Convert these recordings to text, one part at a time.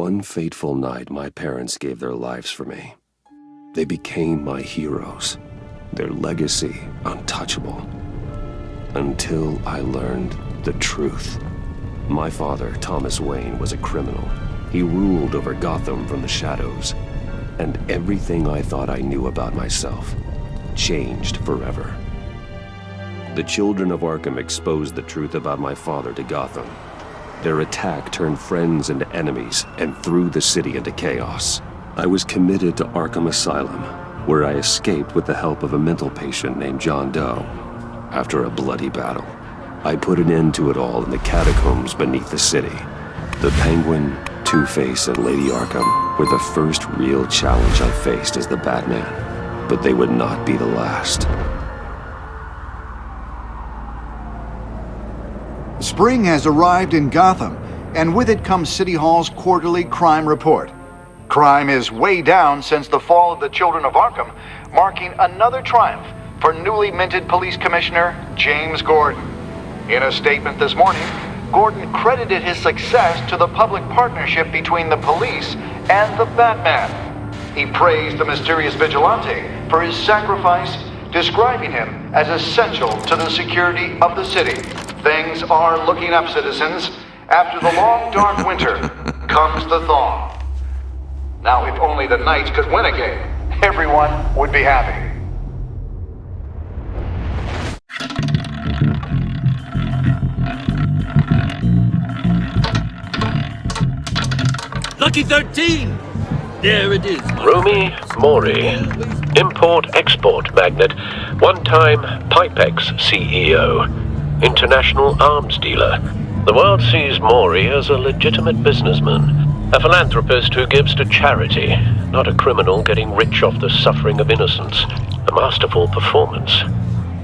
one fateful night, my parents gave their lives for me. They became my heroes, their legacy untouchable. Until I learned the truth. My father, Thomas Wayne, was a criminal. He ruled over Gotham from the shadows. And everything I thought I knew about myself changed forever. The children of Arkham exposed the truth about my father to Gotham. Their attack turned friends into enemies and threw the city into chaos. I was committed to Arkham Asylum, where I escaped with the help of a mental patient named John Doe. After a bloody battle, I put an end to it all in the catacombs beneath the city. The Penguin, Two-Face, and Lady Arkham were the first real challenge I faced as the Batman, but they would not be the last. Spring has arrived in Gotham, and with it comes City Hall's quarterly crime report. Crime is way down since the fall of the Children of Arkham, marking another triumph for newly minted Police Commissioner James Gordon. In a statement this morning, Gordon credited his success to the public partnership between the police and the Batman. He praised the mysterious vigilante for his sacrifice, describing him as essential to the security of the city. Things are looking up, citizens. After the long, dark winter comes the thaw. Now, if only the Knights could win a game, everyone would be happy. Lucky 13! There it is. Rumi Mori, import-export magnate, one-time Pipex CEO, international arms dealer. The world sees Mori as a legitimate businessman, a philanthropist who gives to charity, not a criminal getting rich off the suffering of innocence. A masterful performance.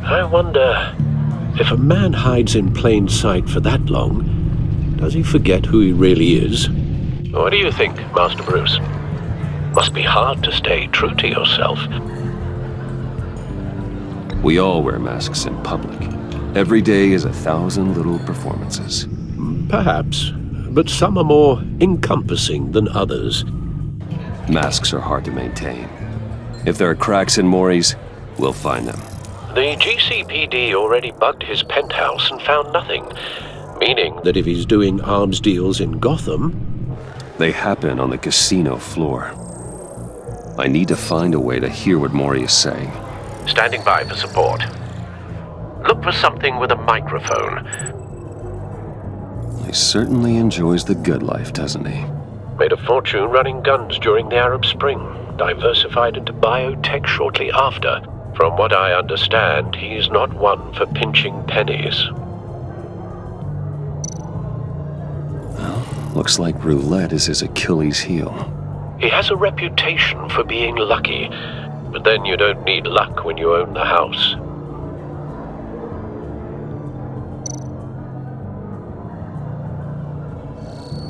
I wonder, if a man hides in plain sight for that long, does he forget who he really is? What do you think, Master Bruce? Must be hard to stay true to yourself. We all wear masks in public. Every day is 1,000 little performances. Perhaps, but some are more encompassing than others. Masks are hard to maintain. If there are cracks in Mori's, we'll find them. The GCPD already bugged his penthouse and found nothing, meaning that if he's doing arms deals in Gotham... They happen on the casino floor. I need to find a way to hear what Mori is saying. Standing by for support. Look for something with a microphone. He certainly enjoys the good life, doesn't he? Made a fortune running guns during the Arab Spring. Diversified into biotech shortly after. From what I understand, he's not one for pinching pennies. Looks like roulette is his Achilles heel. He has a reputation for being lucky, but then you don't need luck when you own the house.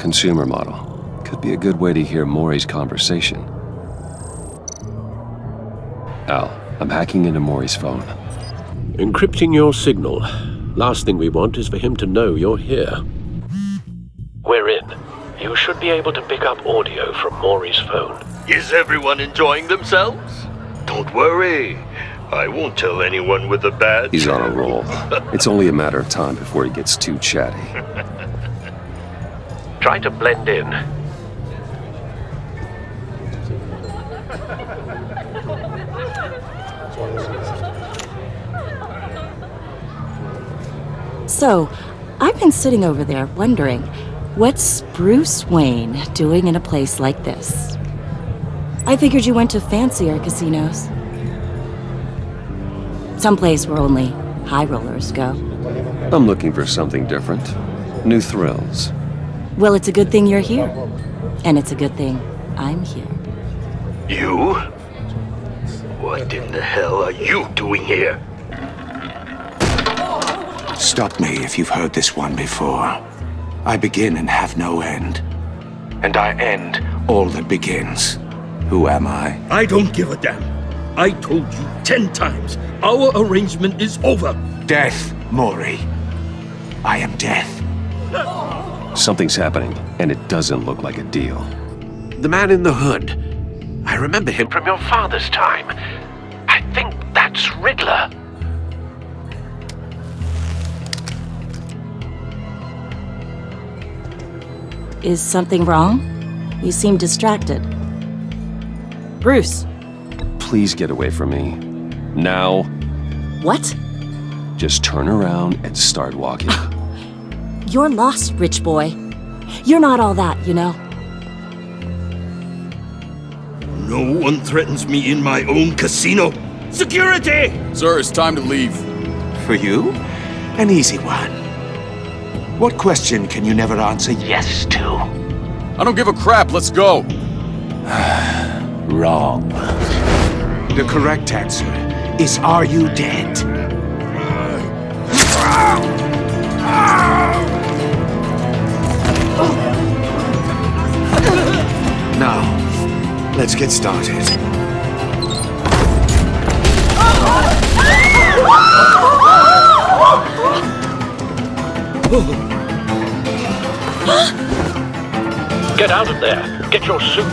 Consumer model. Could be a good way to hear Mori's conversation. Al, I'm hacking into Mori's phone. Encrypting your signal. Last thing we want is for him to know you're here. We're in. You should be able to pick up audio from Mori's phone. Is everyone enjoying themselves? Don't worry. I won't tell anyone with a badge. He's on a roll. It's only a matter of time before he gets too chatty. Try to blend in. So, I've been sitting over there wondering, what's Bruce Wayne doing in a place like this? I figured you went to fancier casinos. Someplace where only high rollers go. I'm looking for something different. New thrills. Well, it's a good thing you're here. And it's a good thing I'm here. You? What in the hell are you doing here? Stop me if you've heard this one before. I begin and have no end. And I end all that begins. Who am I? I don't give a damn. I told you 10 times. Our arrangement is over. Death, Mori. I am death. Something's happening. And it doesn't look like a deal. The man in the hood. I remember him from your father's time. I think that's Riddler. Is something wrong? You seem distracted. Bruce. Please get away from me. Now. What? Just turn around and start walking. You're lost, rich boy. You're not all that, you know. No one threatens me in my own casino. Security! Sir, it's time to leave. For you? An easy one. What question can you never answer yes to? I don't give a crap, let's go. Wrong. The correct answer is, are you dead? Now, let's get started. Get out of there. Get your suit.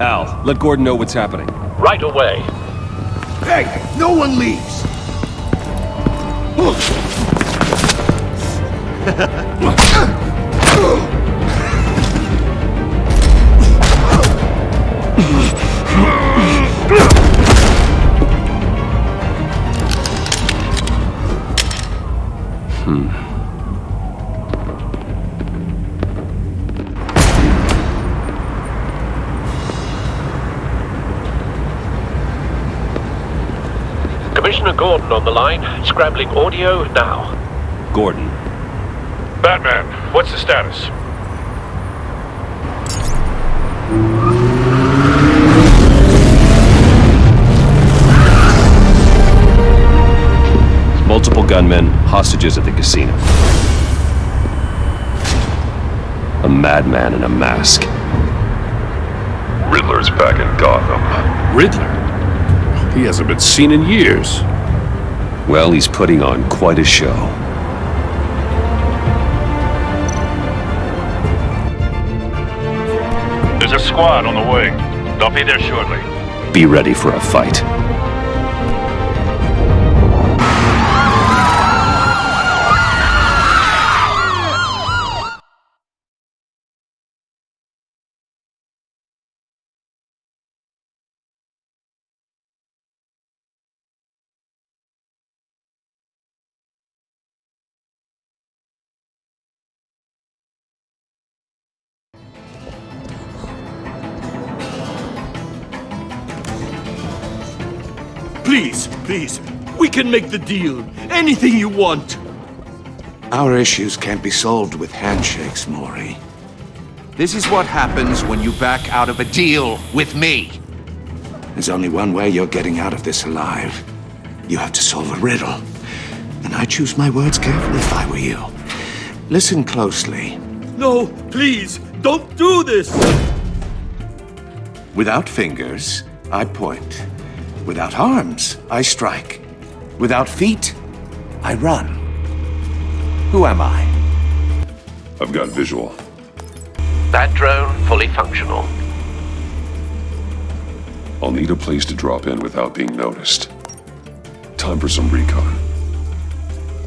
Al, let Gordon know what's happening. Right away. Hey, no one leaves! Commissioner Gordon on the line, scrambling audio now. Gordon. Batman, what's the status? Multiple gunmen, hostages at the casino. A madman in a mask. Riddler's back in Gotham. Riddler? He hasn't been seen in years. Well, he's putting on quite a show. There's a squad on the way. They'll be there shortly. Be ready for a fight. Please, we can make the deal. Anything you want. Our issues can't be solved with handshakes, Maury. This is what happens when you back out of a deal with me. There's only one way you're getting out of this alive. You have to solve a riddle. And I choose my words carefully if I were you. Listen closely. No, please, don't do this! Without fingers, I point. Without arms, I strike. Without feet, I run. Who am I? I've got visual. That drone fully functional. I'll need a place to drop in without being noticed. Time for some recon.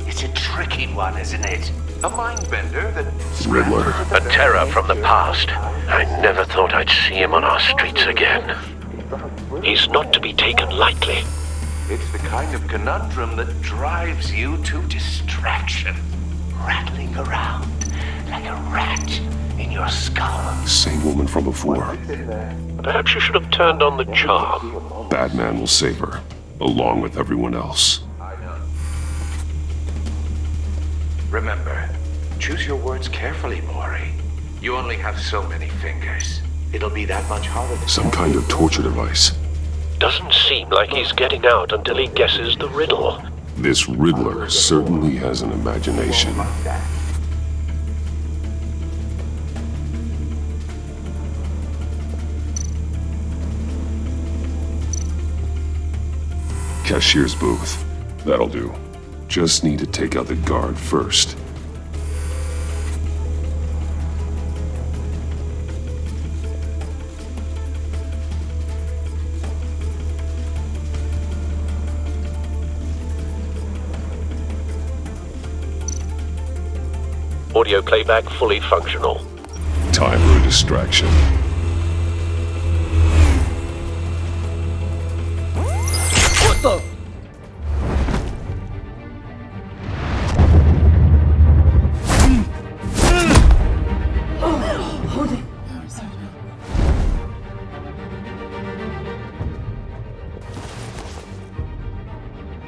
It's a tricky one, isn't it? A mind bender that... Riddler. A terror from the past. I never thought I'd see him on our streets again. He's not to be taken lightly. It's the kind of conundrum that drives you to distraction. Rattling around like a rat in your skull. Same woman from before. Perhaps you should have turned on the charm. Batman will save her, along with everyone else. Remember, choose your words carefully, Maury. You only have so many fingers. It'll be that much harder to... Some kind of torture device. Doesn't seem like he's getting out until he guesses the riddle. This Riddler certainly has an imagination. Cashier's booth. That'll do. Just need to take out the guard first. Audio playback fully functional. Time for a distraction. What the?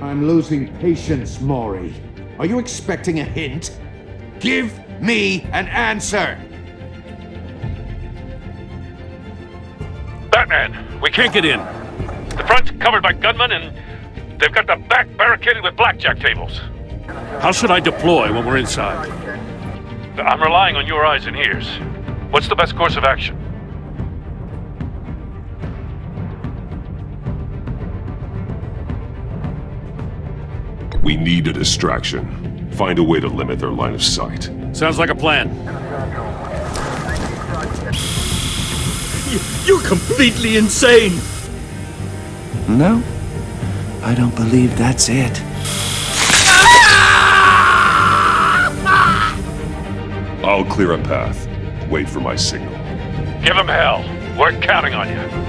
I'm losing patience, Maury. Are you expecting a hint? Give me an answer! Batman, we can't get in. The front's covered by gunmen and they've got the back barricaded with blackjack tables. How should I deploy when we're inside? I'm relying on your eyes and ears. What's the best course of action? We need a distraction. Find a way to limit their line of sight. Sounds like a plan. You're completely insane! No, I don't believe that's it. I'll clear a path. Wait for my signal. Give him hell. We're counting on you.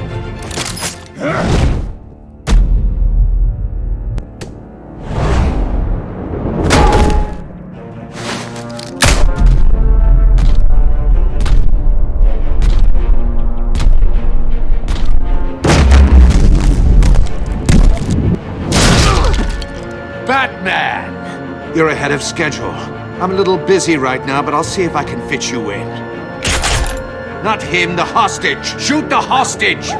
Batman! You're ahead of schedule. I'm a little busy right now, but I'll see if I can fit you in. Not him, the hostage! Shoot the hostage!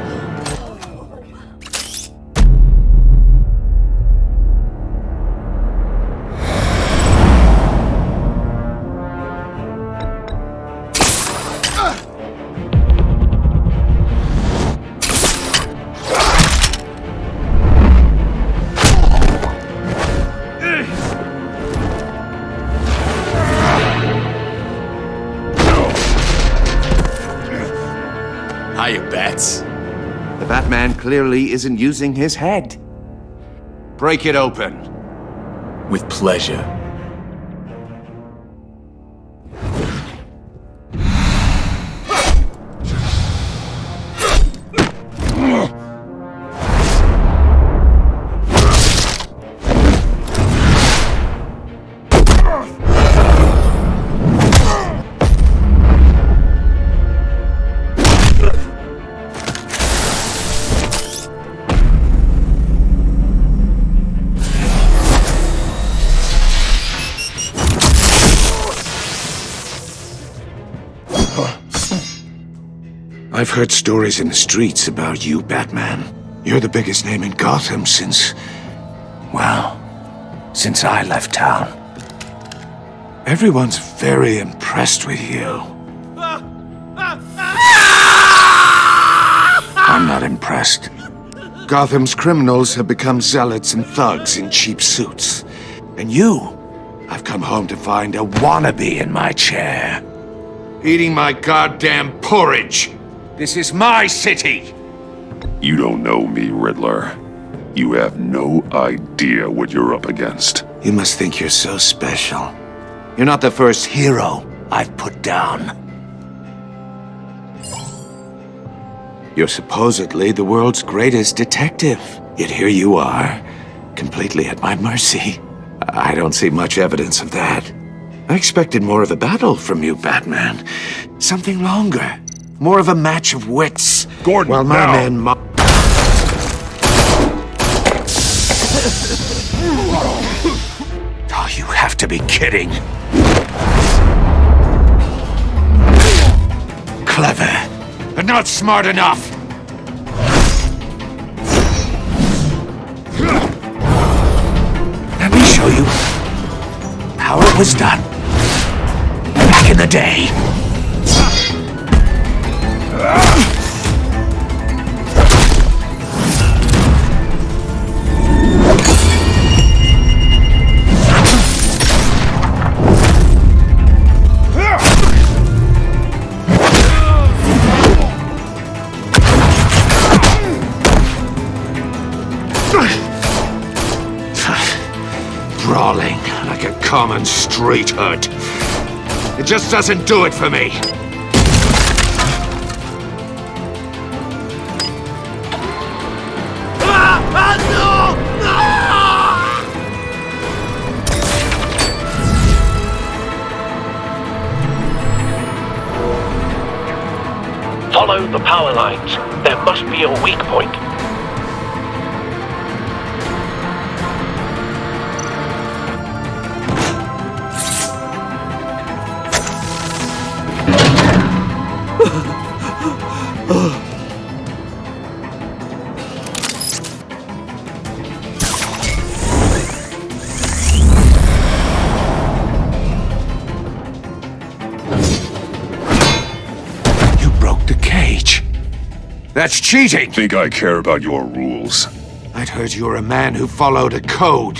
The Batman clearly isn't using his head. Break it open. With pleasure. I've heard stories in the streets about you, Batman. You're the biggest name in Gotham since I left town. Everyone's very impressed with you. I'm not impressed. Gotham's criminals have become zealots and thugs in cheap suits. And you, I've come home to find a wannabe in my chair. Eating my goddamn porridge. This is my city! You don't know me, Riddler. You have no idea what you're up against. You must think you're so special. You're not the first hero I've put down. You're supposedly the world's greatest detective. Yet here you are, completely at my mercy. I don't see much evidence of that. I expected more of a battle from you, Batman. Something longer. More of a match of wits. Gordon, while my man Oh, you have to be kidding. Clever, but not smart enough. Let me show you how it was done back in the day. like a common street hood. It just doesn't do it for me. Follow the power lines. There must be a weak point. That's cheating! Think I care about your rules? I'd heard you were a man who followed a code.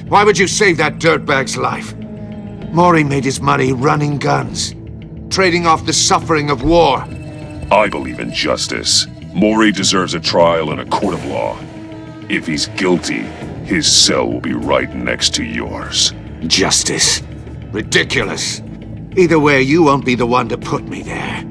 Why would you save that dirtbag's life? Mori made his money running guns, trading off the suffering of war. I believe in justice. Mori deserves a trial in a court of law. If he's guilty, his cell will be right next to yours. Justice? Ridiculous. Either way, you won't be the one to put me there.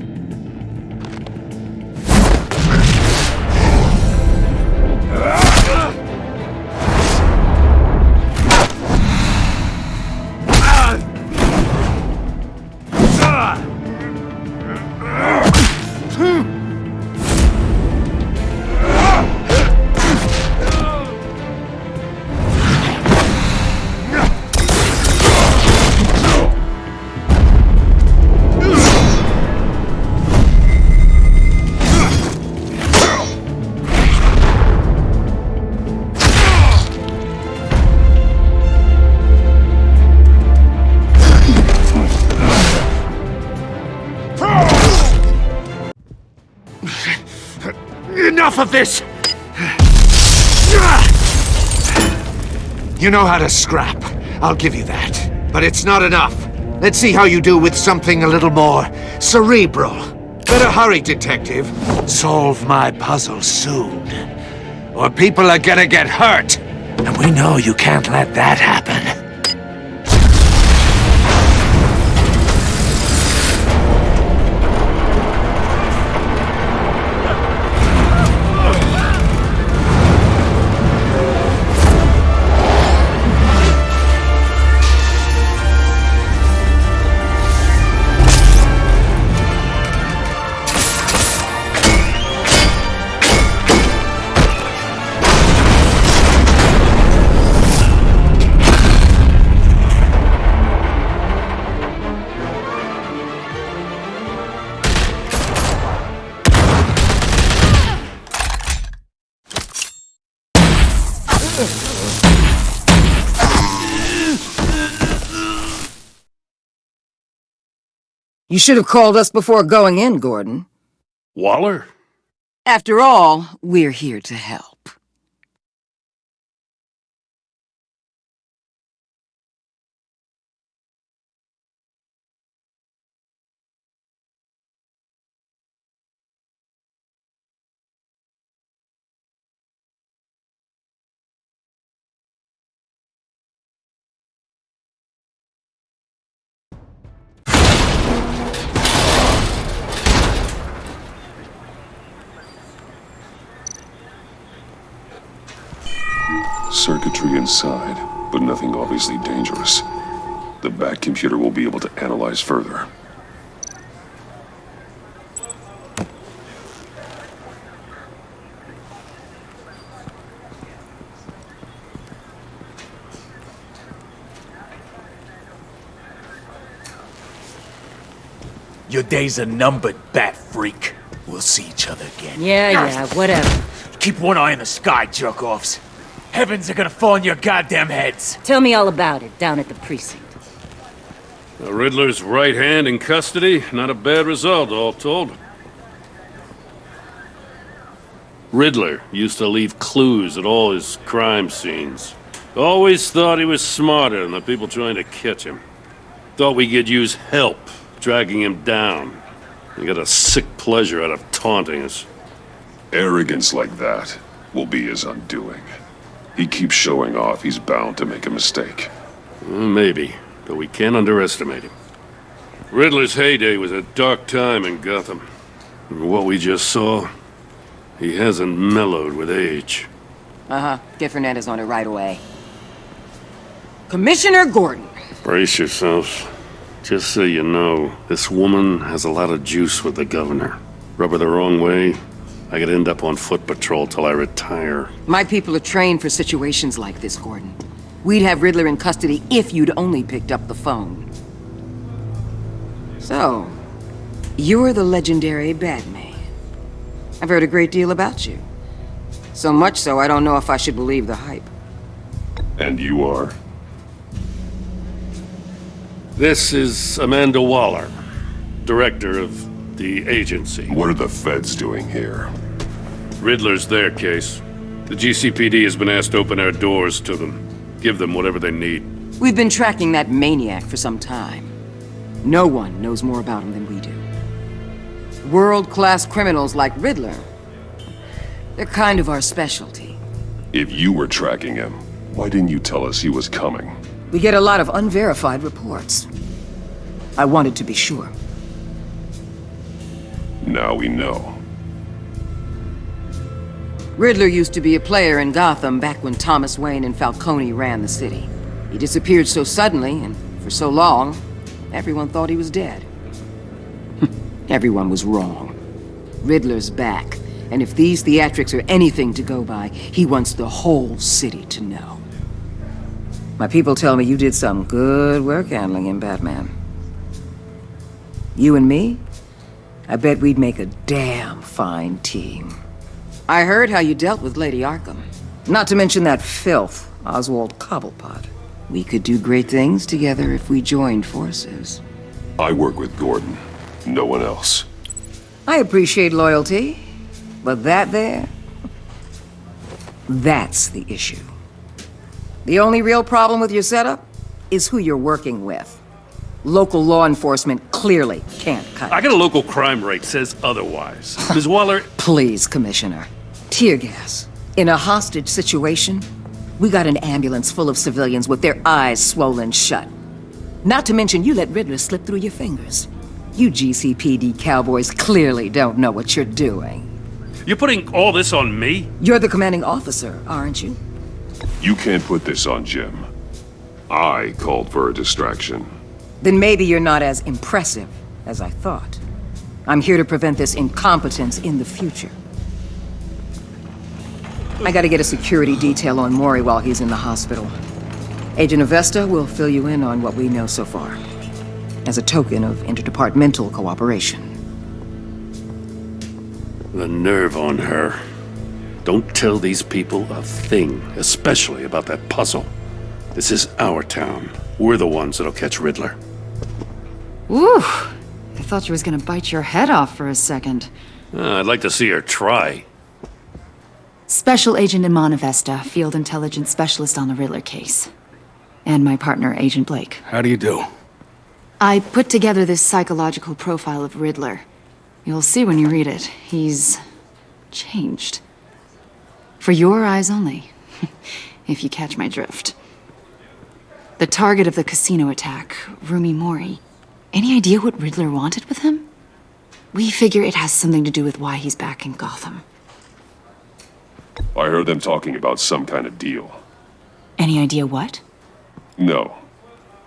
Enough of this! You know how to scrap. I'll give you that. But it's not enough. Let's see how you do with something a little more cerebral. Better hurry, detective. Solve my puzzle soon. Or people are gonna get hurt. And we know you can't let that happen. You should have called us before going in, Gordon. Waller? After all, we're here to help. Circuitry inside, but nothing obviously dangerous. The back computer will be able to analyze further. Your days are numbered, bat freak. We'll see each other again. Yeah, whatever. Keep one eye in the sky, jerk-offs. Heavens are gonna fall on your goddamn heads. Tell me all about it down at the precinct. The Riddler's right hand in custody. Not a bad result, all told. Riddler used to leave clues at all his crime scenes. Always thought he was smarter than the people trying to catch him. Thought we could use help dragging him down. He got a sick pleasure out of taunting us. Arrogance like that will be his undoing. He keeps showing off he's bound to make a mistake. Maybe, but we can't underestimate him. Riddler's heyday was a dark time in Gotham. And what we just saw, he hasn't mellowed with age. Uh-huh. Get Fernandez on it right away. Commissioner Gordon. Brace yourselves. Just so you know, this woman has a lot of juice with the governor. Rub her the wrong way, I could end up on foot patrol till I retire. My people are trained for situations like this, Gordon. We'd have Riddler in custody if you'd only picked up the phone. So, you're the legendary Batman. I've heard a great deal about you. So much so, I don't know if I should believe the hype. And you are? This is Amanda Waller, director of the agency. What are the feds doing here? Riddler's their case. The GCPD has been asked to open our doors to them. Give them whatever they need. We've been tracking that maniac for some time. No one knows more about him than we do. World-class criminals like Riddler, they're kind of our specialty. If you were tracking him, why didn't you tell us he was coming? We get a lot of unverified reports. I wanted to be sure. Now we know. Riddler used to be a player in Gotham back when Thomas Wayne and Falcone ran the city. He disappeared so suddenly and for so long, everyone thought he was dead. Everyone was wrong. Riddler's back, and if these theatrics are anything to go by, he wants the whole city to know. My people tell me you did some good work handling him, Batman. You and me? I bet we'd make a damn fine team. I heard how you dealt with Lady Arkham. Not to mention that filth, Oswald Cobblepot. We could do great things together if we joined forces. I work with Gordon. No one else. I appreciate loyalty, but that there, that's the issue. The only real problem with your setup is who you're working with. Local law enforcement clearly can't cut it. I got a local crime rate says otherwise. Ms. Waller... Please, Commissioner. Tear gas. In a hostage situation, we got an ambulance full of civilians with their eyes swollen shut. Not to mention you let Riddler slip through your fingers. You GCPD cowboys clearly don't know what you're doing. You're putting all this on me? You're the commanding officer, aren't you? You can't put this on Jim. I called for a distraction. Then maybe you're not as impressive as I thought. I'm here to prevent this incompetence in the future. I gotta get a security detail on Maury while he's in the hospital. Agent Avesta will fill you in on what we know so far, as a token of interdepartmental cooperation. The nerve on her. Don't tell these people a thing, especially about that puzzle. This is our town. We're the ones that'll catch Riddler. Ooh, I thought you was gonna bite your head off for a second. I'd like to see her try. Special Agent Iman Avesta, Field Intelligence Specialist on the Riddler case. And my partner, Agent Blake. How do you do? I put together this psychological profile of Riddler. You'll see when you read it. He's changed. For your eyes only, if you catch my drift. The target of the casino attack, Rumi Mori. Any idea what Riddler wanted with him? We figure it has something to do with why he's back in Gotham. I heard them talking about some kind of deal. Any idea what? No,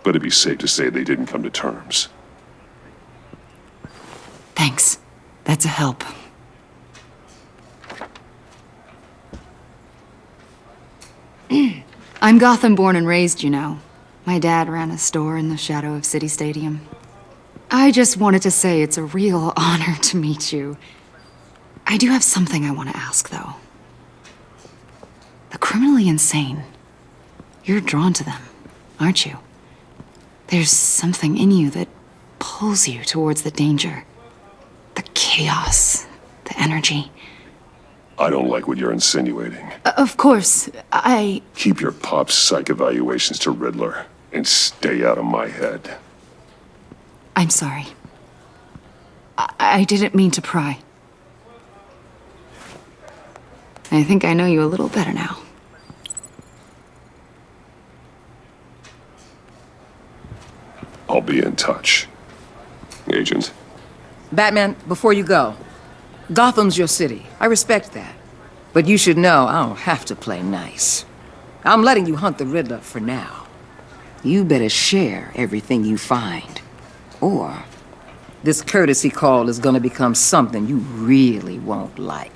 but it'd be safe to say they didn't come to terms. Thanks. That's a help. I'm Gotham born and raised, you know. My dad ran a store in the shadow of City Stadium. I just wanted to say it's a real honor to meet you. I do have something I want to ask, though. The criminally insane. You're drawn to them, aren't you? There's something in you that pulls you towards the danger. The chaos, the energy. I don't like what you're insinuating. Of course, Keep your pop psych evaluations to Riddler and stay out of my head. I'm sorry. I didn't mean to pry. I think I know you a little better now. I'll be in touch. Agent. Batman, before you go, Gotham's your city. I respect that. But you should know I don't have to play nice. I'm letting you hunt the Riddler for now. You better share everything you find. Or this courtesy call is gonna become something you really won't like.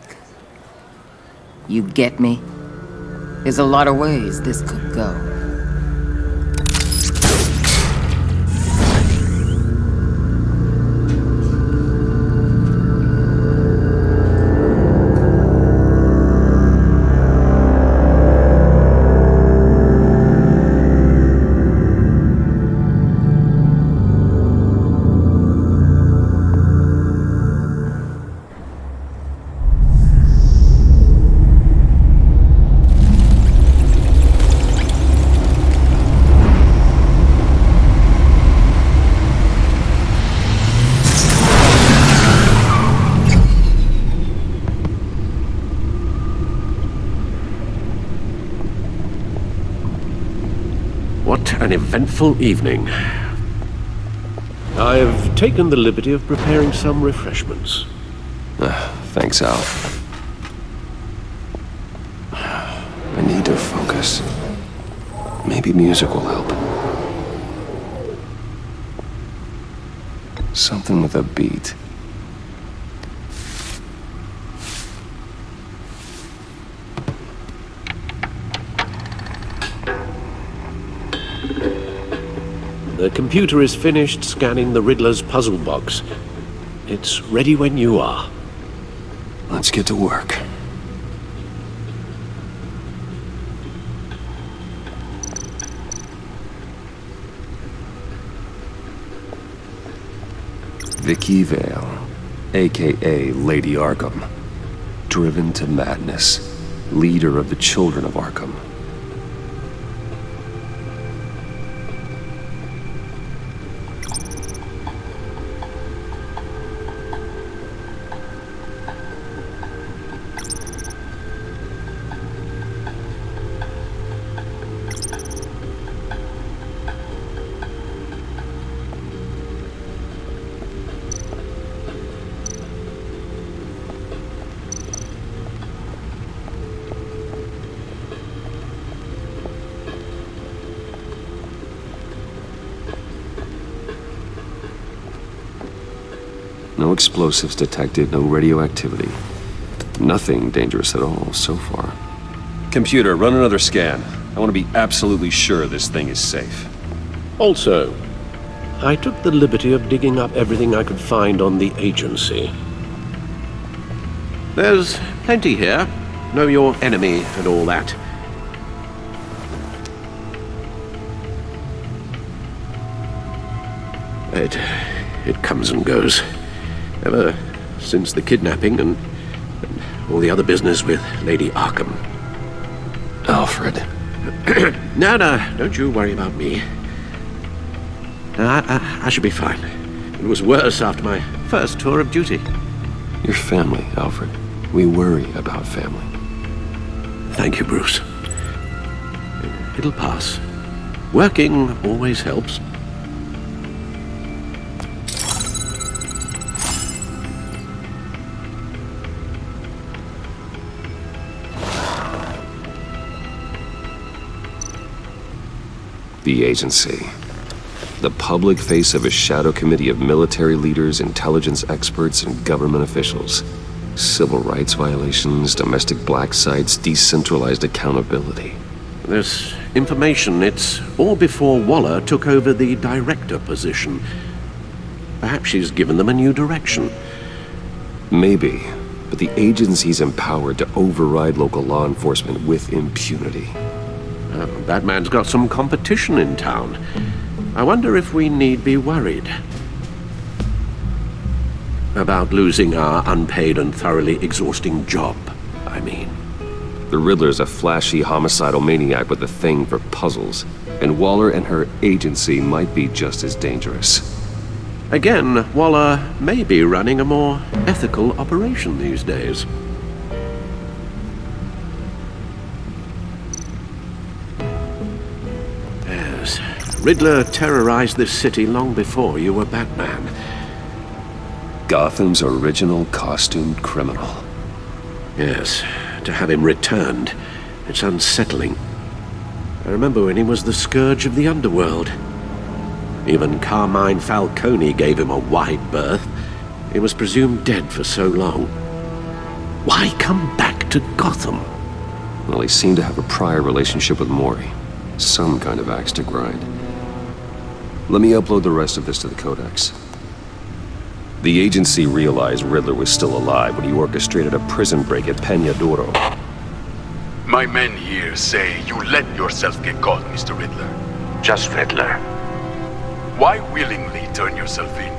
You get me? There's a lot of ways this could go. An eventful evening. I've taken the liberty of preparing some refreshments. Thanks, Al. I need to focus. Maybe music will help. Something with a beat. The computer is finished scanning the Riddler's puzzle box. It's ready when you are. Let's get to work. Vicky Vale, aka Lady Arkham, driven to madness, leader of the Children of Arkham. No explosives detected, no radioactivity. Nothing dangerous at all so far. Computer, run another scan. I want to be absolutely sure this thing is safe. Also, I took the liberty of digging up everything I could find on the agency. There's plenty here. Know your enemy and all that. It comes and goes. Ever since the kidnapping and all the other business with Lady Arkham. Alfred. No, don't you worry about me. I should be fine. It was worse after my first tour of duty. Your family, Alfred. We worry about family. Thank you, Bruce. It'll pass. Working always helps. The agency. The public face of a shadow committee of military leaders, intelligence experts, and government officials. Civil rights violations, domestic black sites, decentralized accountability. This information, it's all before Waller took over the director position. Perhaps she's given them a new direction. Maybe, but the agency's empowered to override local law enforcement with impunity. Batman's got some competition in town. I wonder if we need be worried about losing our unpaid and thoroughly exhausting job, I mean. The Riddler's a flashy homicidal maniac with a thing for puzzles, and Waller and her agency might be just as dangerous. Again, Waller may be running a more ethical operation these days. Riddler terrorized this city long before you were Batman. Gotham's original costumed criminal. Yes, to have him returned, it's unsettling. I remember when he was the scourge of the underworld. Even Carmine Falcone gave him a wide berth. He was presumed dead for so long. Why come back to Gotham? Well, he seemed to have a prior relationship with Mori. Some kind of axe to grind. Let me upload the rest of this to the Codex. The agency realized Riddler was still alive when he orchestrated a prison break at Peñadoro. My men here say you let yourself get caught, Mr. Riddler. Just Riddler. Why willingly turn yourself in?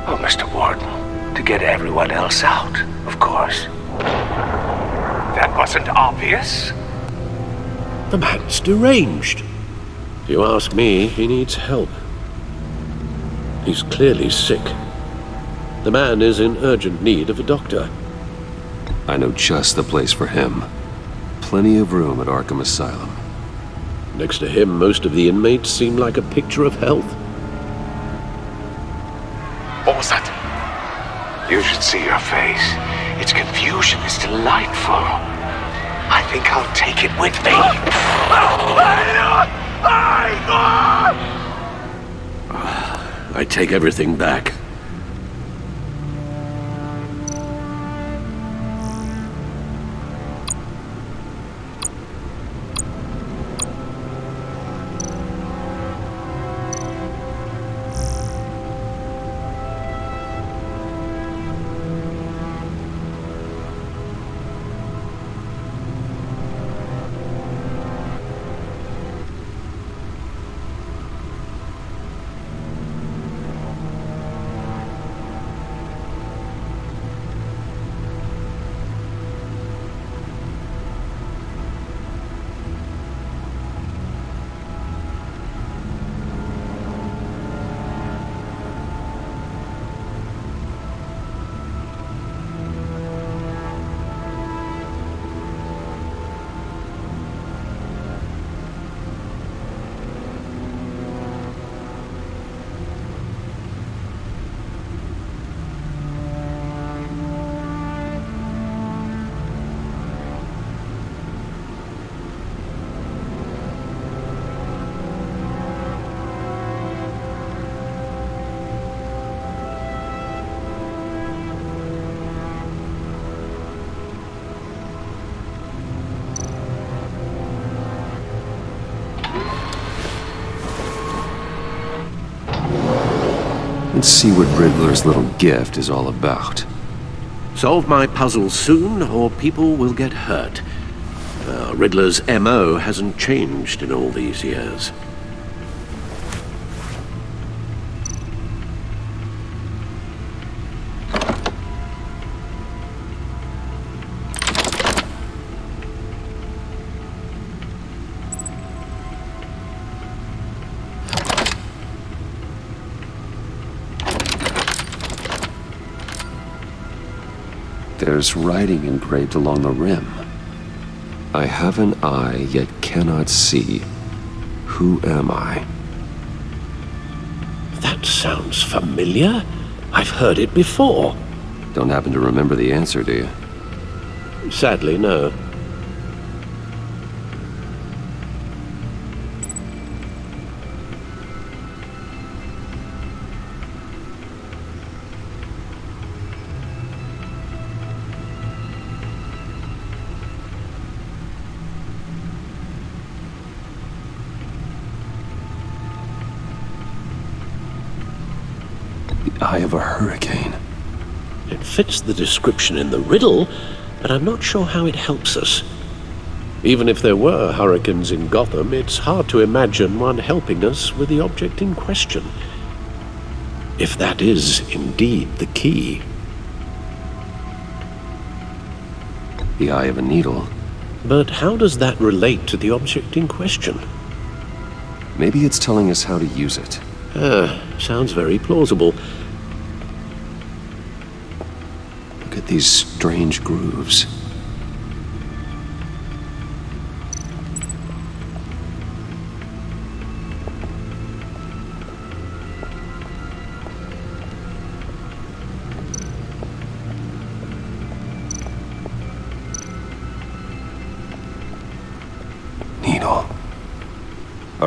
Oh, Mr. Warden, to get everyone else out, of course. That wasn't obvious. The man's deranged. If you ask me, he needs help. He's clearly sick. The man is in urgent need of a doctor. I know just the place for him. Plenty of room at Arkham Asylum. Next to him, most of the inmates seem like a picture of health. What was that? You should see your face. Its confusion is delightful. I think I'll take it with me. I take everything back. Let's see what Riddler's little gift is all about. Solve my puzzle soon, or people will get hurt. Riddler's MO hasn't changed in all these years. There's writing engraved along the rim. I have an eye, yet cannot see. Who am I? That sounds familiar. I've heard it before. Don't happen to remember the answer, do you? Sadly, no. Eye of a hurricane. It fits the description in the riddle, but I'm not sure how it helps us. Even if there were hurricanes in Gotham, it's hard to imagine one helping us with the object in question. If that is indeed the key. The eye of a needle. But how does that relate to the object in question? Maybe it's telling us how to use it. Sounds very plausible. Look at these strange grooves.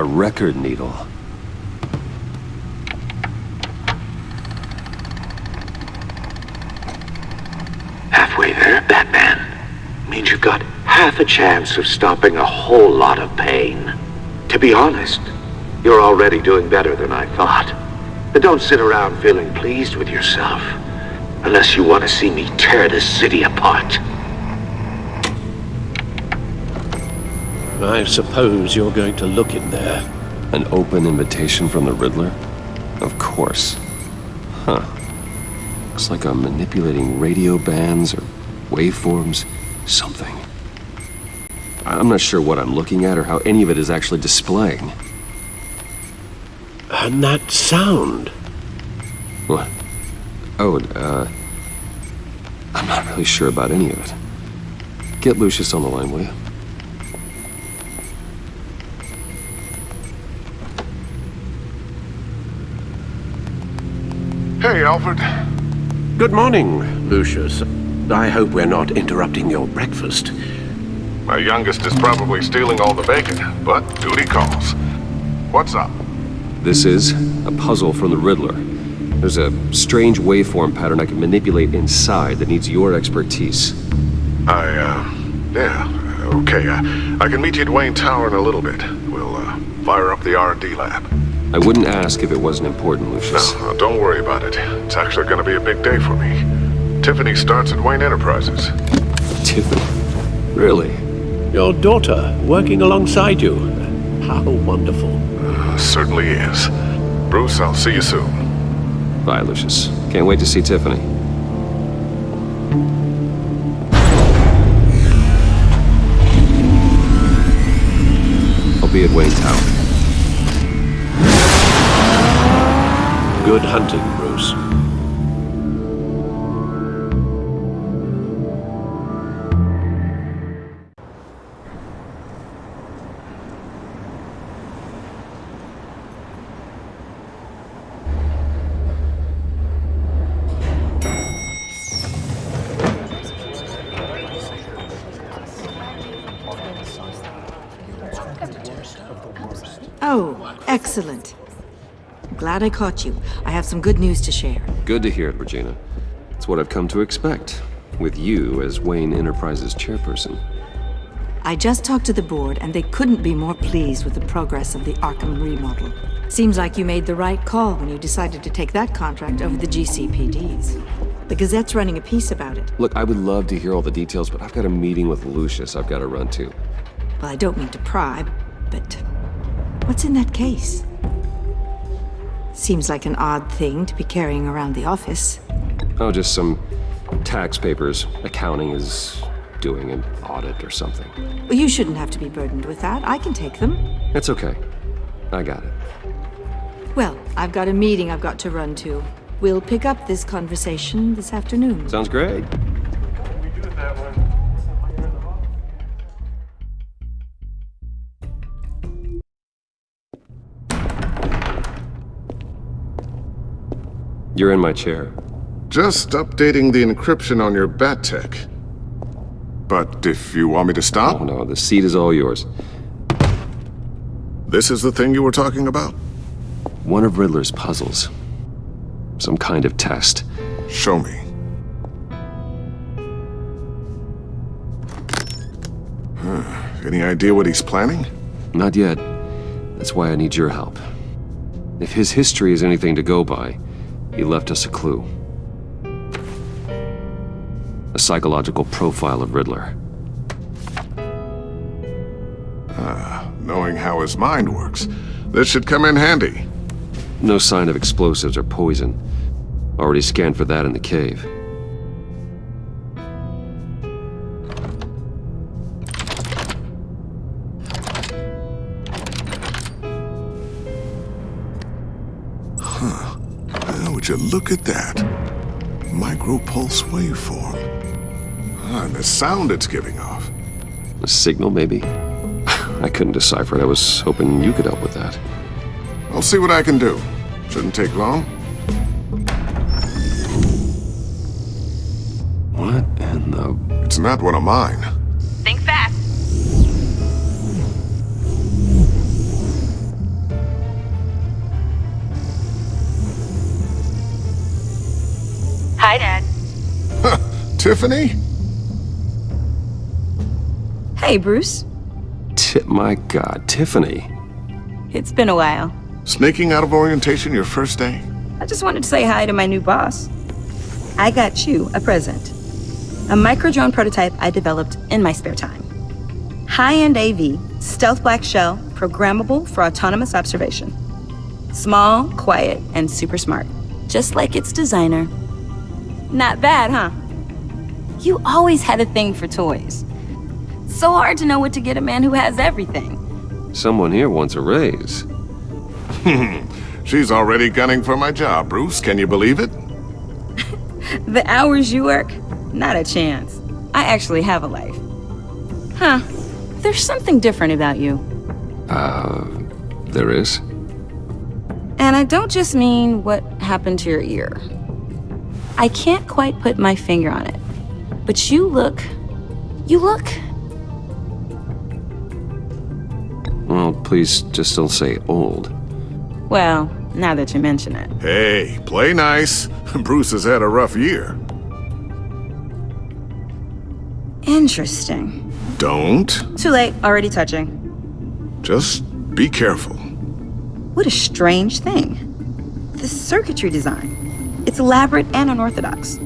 A record needle. Halfway there, Batman. Means you've got half a chance of stopping a whole lot of pain. To be honest, you're already doing better than I thought. But don't sit around feeling pleased with yourself, unless you want to see me tear this city apart. I suppose you're going to look in there. An open invitation from the Riddler? Of course. Huh. Looks like I'm manipulating radio bands or waveforms, something. I'm not sure what I'm looking at or how any of it is actually displaying. And that sound? What? Oh, I'm not really sure about any of it. Get Lucius on the line, will you? Hey, Alfred. Good morning, Lucius. I hope we're not interrupting your breakfast. My youngest is probably stealing all the bacon, but duty calls. What's up? This is a puzzle from the Riddler. There's a strange waveform pattern I can manipulate inside that needs your expertise. Yeah, okay. I can meet you at Wayne Tower in a little bit. We'll, fire up the R&D lab. I wouldn't ask if it wasn't important, Lucius. No, don't worry about it. It's actually gonna be a big day for me. Tiffany starts at Wayne Enterprises. Tiffany? Really? Your daughter working alongside you. How wonderful. Certainly is. Bruce, I'll see you soon. Bye, Lucius. Can't wait to see Tiffany. I'll be at Wayne Tower. Good hunting, Bruce. Oh, excellent. Glad I caught you. I have some good news to share. Good to hear it, Regina. It's what I've come to expect, with you as Wayne Enterprises chairperson. I just talked to the board, and they couldn't be more pleased with the progress of the Arkham remodel. Seems like you made the right call when you decided to take that contract over the GCPD's. The Gazette's running a piece about it. Look, I would love to hear all the details, but I've got a meeting with Lucius I've got to run to. Well, I don't mean to pry, but what's in that case? Seems like an odd thing to be carrying around the office. Oh, just some tax papers. Accounting is doing an audit or something. Well, you shouldn't have to be burdened with that. I can take them. It's okay. I got it. Well, I've got a meeting I've got to run to. We'll pick up this conversation this afternoon. Sounds great. You're in my chair. Just updating the encryption on your bat tech. But if you want me to stop? Oh no, the seat is all yours. This is the thing you were talking about? One of Riddler's puzzles. Some kind of test. Show me. Any idea what he's planning? Not yet. That's why I need your help. If his history is anything to go by, he left us a clue. A psychological profile of Riddler. Knowing how his mind works, this should come in handy. No sign of explosives or poison. Already scanned for that in the cave. Would you look at that? Micropulse waveform. And the sound it's giving off. A signal, maybe? I couldn't decipher it. I was hoping you could help with that. I'll see what I can do. Shouldn't take long. What in the... It's not one of mine. Think fast. Tiffany? Hey, Bruce. My God, Tiffany. It's been a while. Sneaking out of orientation your first day? I just wanted to say hi to my new boss. I got you a present. A micro-drone prototype I developed in my spare time. High-end AV, stealth black shell, programmable for autonomous observation. Small, quiet, and super smart. Just like its designer. Not bad, huh? You always had a thing for toys. So hard to know what to get a man who has everything. Someone here wants a raise. She's already gunning for my job, Bruce. Can you believe it? The hours you work? Not a chance. I actually have a life. Huh. There's something different about you. There is? And I don't just mean what happened to your ear. I can't quite put my finger on it. But you look... Well, please just don't say old. Well, now that you mention it. Hey, play nice. Bruce has had a rough year. Interesting. Don't. Too late, already touching. Just be careful. What a strange thing. The circuitry design. It's elaborate and unorthodox.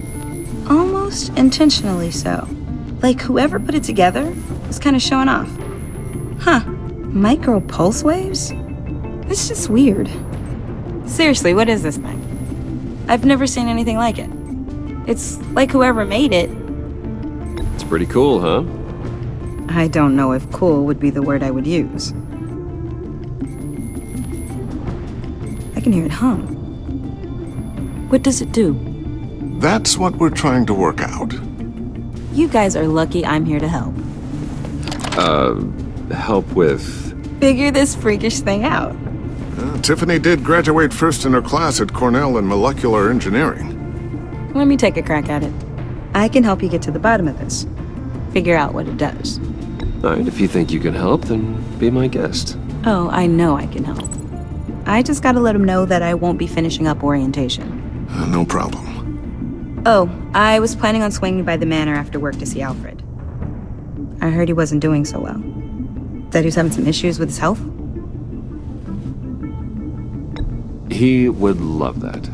Almost intentionally so. Like whoever put it together was kind of showing off. Huh. Micro pulse waves? It's just weird. Seriously, what is this thing? I've never seen anything like it. It's like whoever made it. It's pretty cool, huh? I don't know if cool would be the word I would use. I can hear it hum. What does it do? That's what we're trying to work out. You guys are lucky I'm here to help. Help with... Figure this freakish thing out. Tiffany did graduate first in her class at Cornell in molecular engineering. Let me take a crack at it. I can help you get to the bottom of this. Figure out what it does. All right, if you think you can help, then be my guest. Oh, I know I can help. I just gotta let him know that I won't be finishing up orientation. No problem. Oh, I was planning on swinging by the manor after work to see Alfred. I heard he wasn't doing so well. That he was having some issues with his health? He would love that.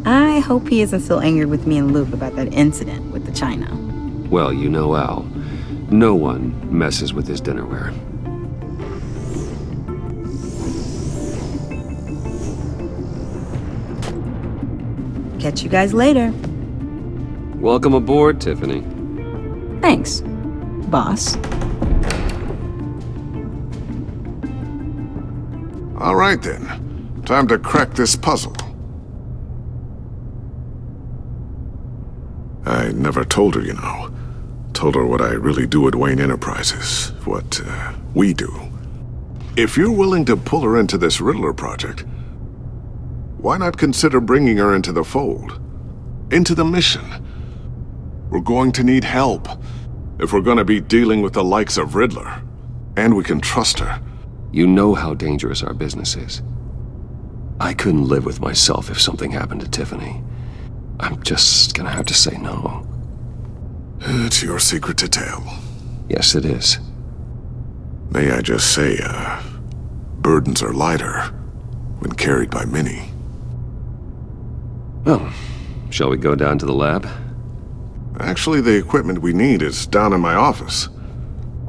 I hope he isn't still angry with me and Luke about that incident with the china. Well, you know Al. No one messes with his dinnerware. Catch you guys later. Welcome aboard, Tiffany. Thanks, boss. All right, then. Time to crack this puzzle. I never told her, you know. Told her what I really do at Wayne Enterprises. What, we do. If you're willing to pull her into this Riddler project, why not consider bringing her into the fold? Into the mission? We're going to need help if we're going to be dealing with the likes of Riddler. And we can trust her. You know how dangerous our business is. I couldn't live with myself if something happened to Tiffany. I'm just gonna have to say no. It's your secret to tell. Yes, it is. May I just say, burdens are lighter when carried by many. Well, shall we go down to the lab? Actually, the equipment we need is down in my office.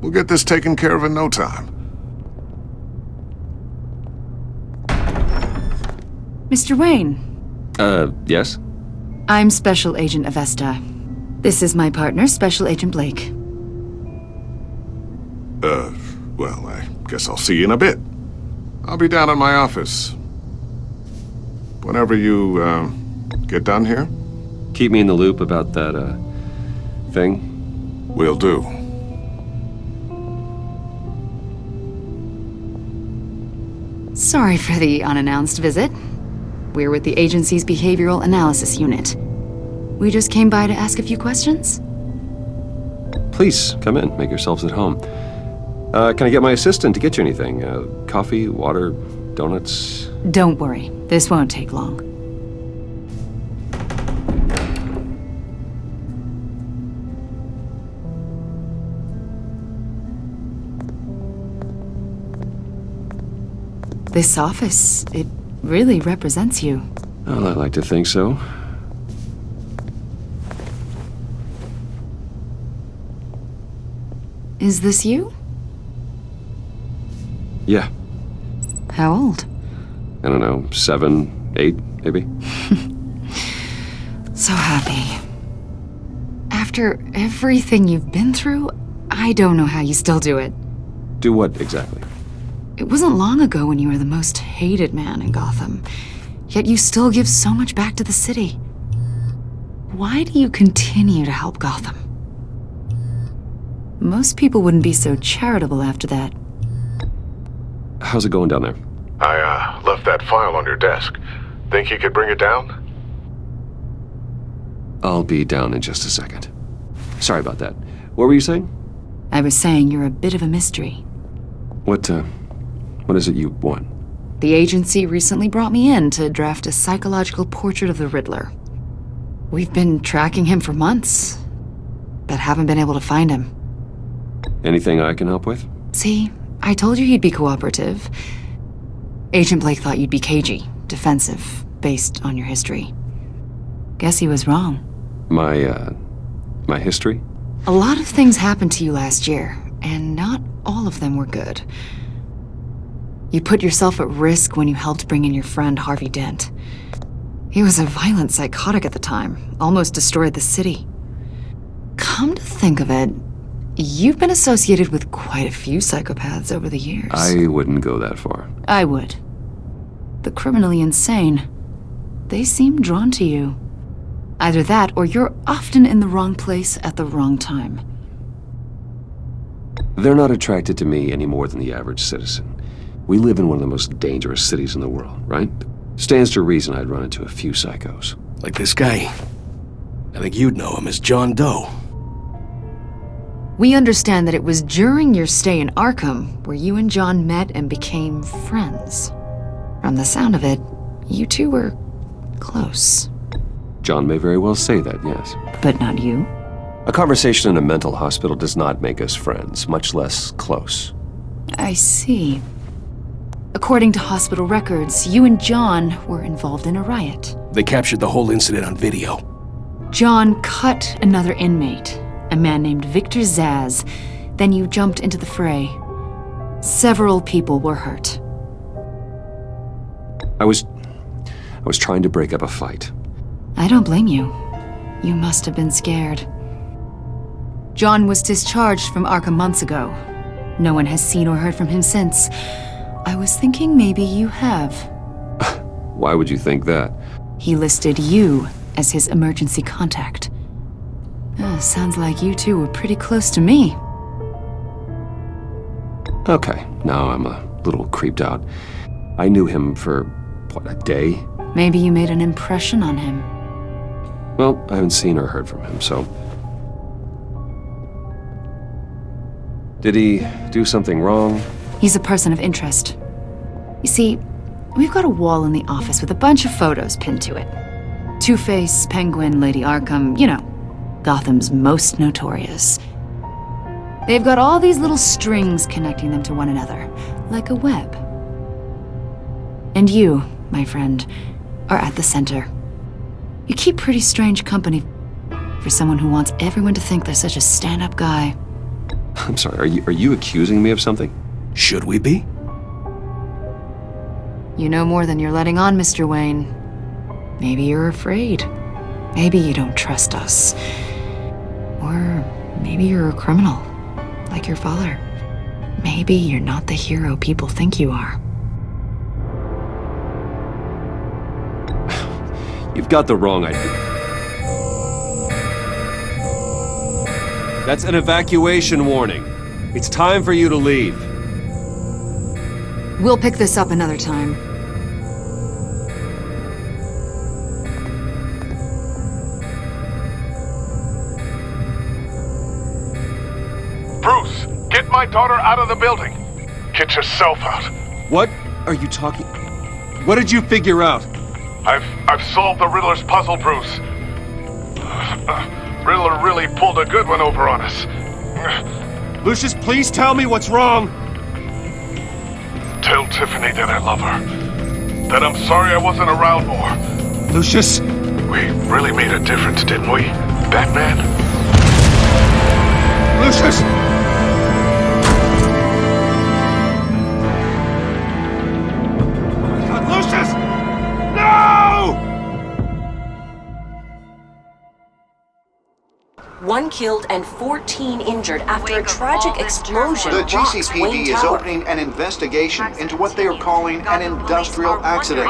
We'll get this taken care of in no time. Mr. Wayne. Yes? I'm Special Agent Avesta. This is my partner, Special Agent Blake. Well, I guess I'll see you in a bit. I'll be down in my office. Whenever you, get done here? Keep me in the loop about that, thing? Will do. Sorry for the unannounced visit. We're with the agency's behavioral analysis unit. We just came by to ask a few questions. Please, come in. Make yourselves at home. Can I get my assistant to get you anything? Coffee, water, donuts? Don't worry. This won't take long. This office, it really represents you. Well, I like to think so. Is this you? Yeah. How old? I don't know, 7, 8, maybe? So happy. After everything you've been through, I don't know how you still do it. Do what exactly? It wasn't long ago when you were the most hated man in Gotham, yet you still give so much back to the city. Why do you continue to help Gotham? Most people wouldn't be so charitable after that. How's it going down there? I left that file on your desk. Think you could bring it down? I'll be down in just a second. Sorry about that. What were you saying? I was saying you're a bit of a mystery. What is it you want? The agency recently brought me in to draft a psychological portrait of the Riddler. We've been tracking him for months, but haven't been able to find him. Anything I can help with? See, I told you he'd be cooperative. Agent Blake thought you'd be cagey, defensive, based on your history. Guess he was wrong. My history? A lot of things happened to you last year, and not all of them were good. You put yourself at risk when you helped bring in your friend Harvey Dent. He was a violent psychotic at the time, almost destroyed the city. Come to think of it, you've been associated with quite a few psychopaths over the years. I wouldn't go that far. I would. The criminally insane, they seem drawn to you. Either that, or you're often in the wrong place at the wrong time. They're not attracted to me any more than the average citizen. We live in one of the most dangerous cities in the world, right? Stands to reason I'd run into a few psychos. Like this guy. I think you'd know him as John Doe. We understand that it was during your stay in Arkham where you and John met and became friends. From the sound of it, you two were close. John may very well say that, yes. But not you? A conversation in a mental hospital does not make us friends, much less close. I see. According to hospital records, you and John were involved in a riot. They captured the whole incident on video. John cut another inmate, a man named Victor Zaz. Then you jumped into the fray. Several people were hurt. I was trying to break up a fight. I don't blame you. You must have been scared. John was discharged from Arkham months ago. No one has seen or heard from him since. I was thinking maybe you have. Why would you think that? He listed you as his emergency contact. Sounds like you two were pretty close to me. Okay, now I'm a little creeped out. I knew him for, what, a day? Maybe you made an impression on him. Well, I haven't seen or heard from him, so... Did he do something wrong? He's a person of interest. You see, we've got a wall in the office with a bunch of photos pinned to it. Two-Face, Penguin, Lady Arkham, you know, Gotham's most notorious. They've got all these little strings connecting them to one another, like a web. And you, my friend, are at the center. You keep pretty strange company for someone who wants everyone to think they're such a stand-up guy. I'm sorry, are you accusing me of something? Should we be? You know more than you're letting on, Mr. Wayne. Maybe you're afraid. Maybe you don't trust us. Or maybe you're a criminal, like your father. Maybe you're not the hero people think you are. You've got the wrong idea. That's an evacuation warning. It's time for you to leave. We'll pick this up another time. Bruce, get my daughter out of the building. Get yourself out. What are you talking... What did you figure out? I've solved the Riddler's puzzle, Bruce. Riddler really pulled a good one over on us. Lucius, please tell me what's wrong. Tell Tiffany that I love her. That I'm sorry I wasn't around more. Lucius! We really made a difference, didn't we, Batman? Lucius! Lucius! No! One killed and 14 injured after a tragic explosion. The rocks GCPD Wayne is Tower. opening an investigation into what they are calling an industrial accident.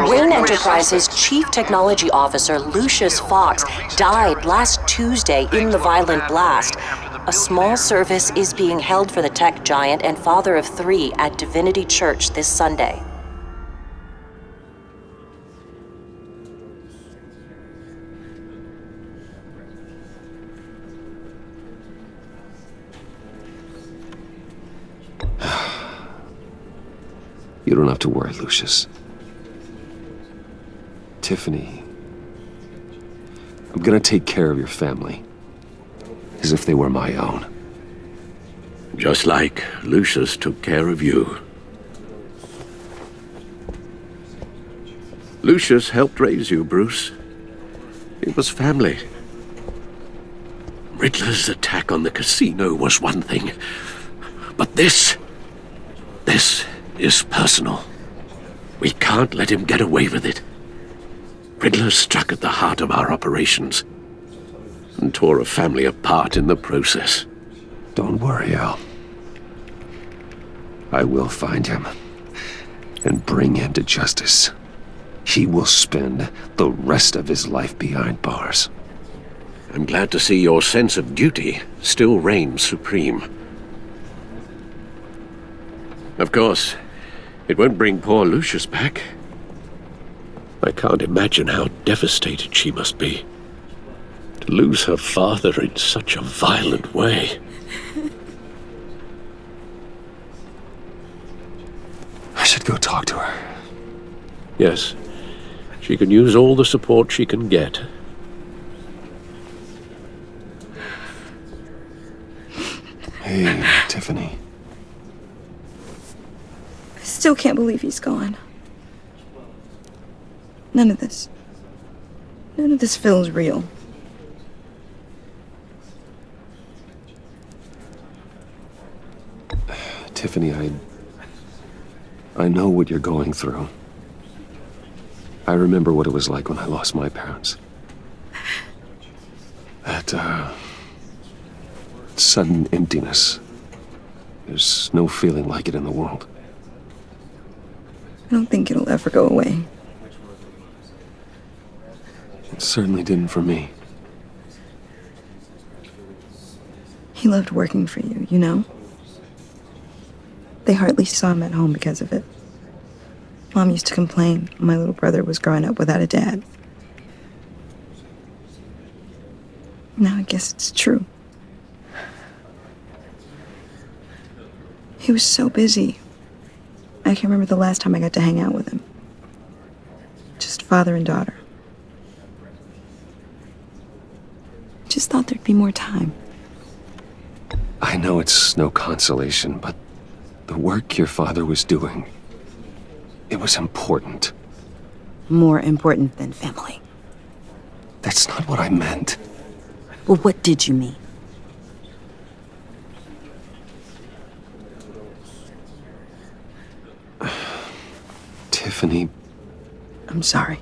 Wayne Enterprises Chief Technology Officer Lucius Fox died last Tuesday in the violent blast. A small service is being held for the tech giant and father of 3 at Divinity Church this Sunday. You don't have to worry, Lucius. Tiffany, I'm gonna take care of your family, as if they were my own. Just like Lucius took care of you. Lucius helped raise you, Bruce. It was family. Riddler's attack on the casino was one thing, but this is personal. We can't let him get away with it. Riddler struck at the heart of our operations and tore a family apart in the process. Don't worry, Al. I will find him and bring him to justice. He will spend the rest of his life behind bars. I'm glad to see your sense of duty still reigns supreme. Of course, it won't bring poor Lucius back. I can't imagine how devastated she must be to lose her father in such a violent way. I should go talk to her. Yes, she can use all the support she can get. Hey, Tiffany. I still can't believe he's gone. None of this feels real. Tiffany, I know what you're going through. I remember what it was like when I lost my parents. That, sudden emptiness. There's no feeling like it in the world. I don't think it'll ever go away. It certainly didn't for me. He loved working for you, you know? They hardly saw him at home because of it. Mom used to complain my little brother was growing up without a dad. Now I guess it's true. He was so busy. I can't remember the last time I got to hang out with him. Just father and daughter. Just thought there'd be more time. I know it's no consolation, but the work your father was doing, it was important. More important than family. That's not what I meant. Well, what did you mean? Tiffany. I'm sorry.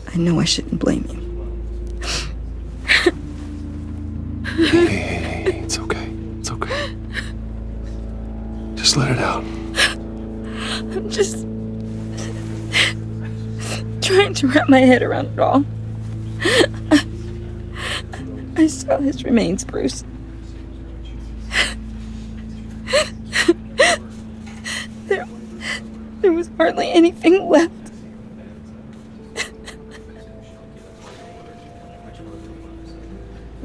I know I shouldn't blame you. Hey, it's okay. It's okay. Just let it out. I'm just trying to wrap my head around it all. I saw his remains, Bruce. There was hardly anything left.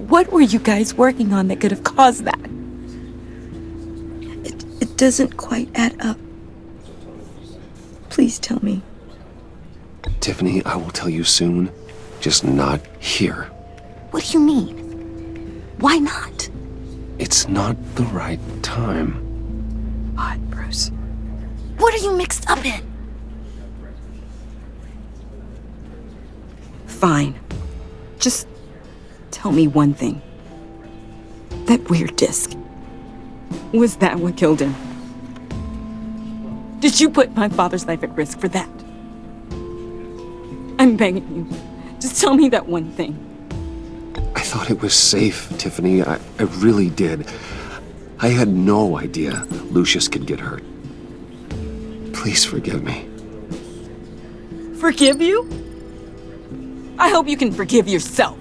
What were you guys working on that could have caused that? It doesn't quite add up. Please tell me. Tiffany, I will tell you soon. Just not here. What do you mean? Why not? It's not the right time. What, Bruce? What are you mixed up in? Fine. Just tell me one thing. That weird disc. Was that what killed him? Did you put my father's life at risk for that? I'm begging you. Just tell me that one thing. I thought it was safe, Tiffany. I really did. I had no idea Lucius could get hurt. Please forgive me. Forgive you? I hope you can forgive yourself.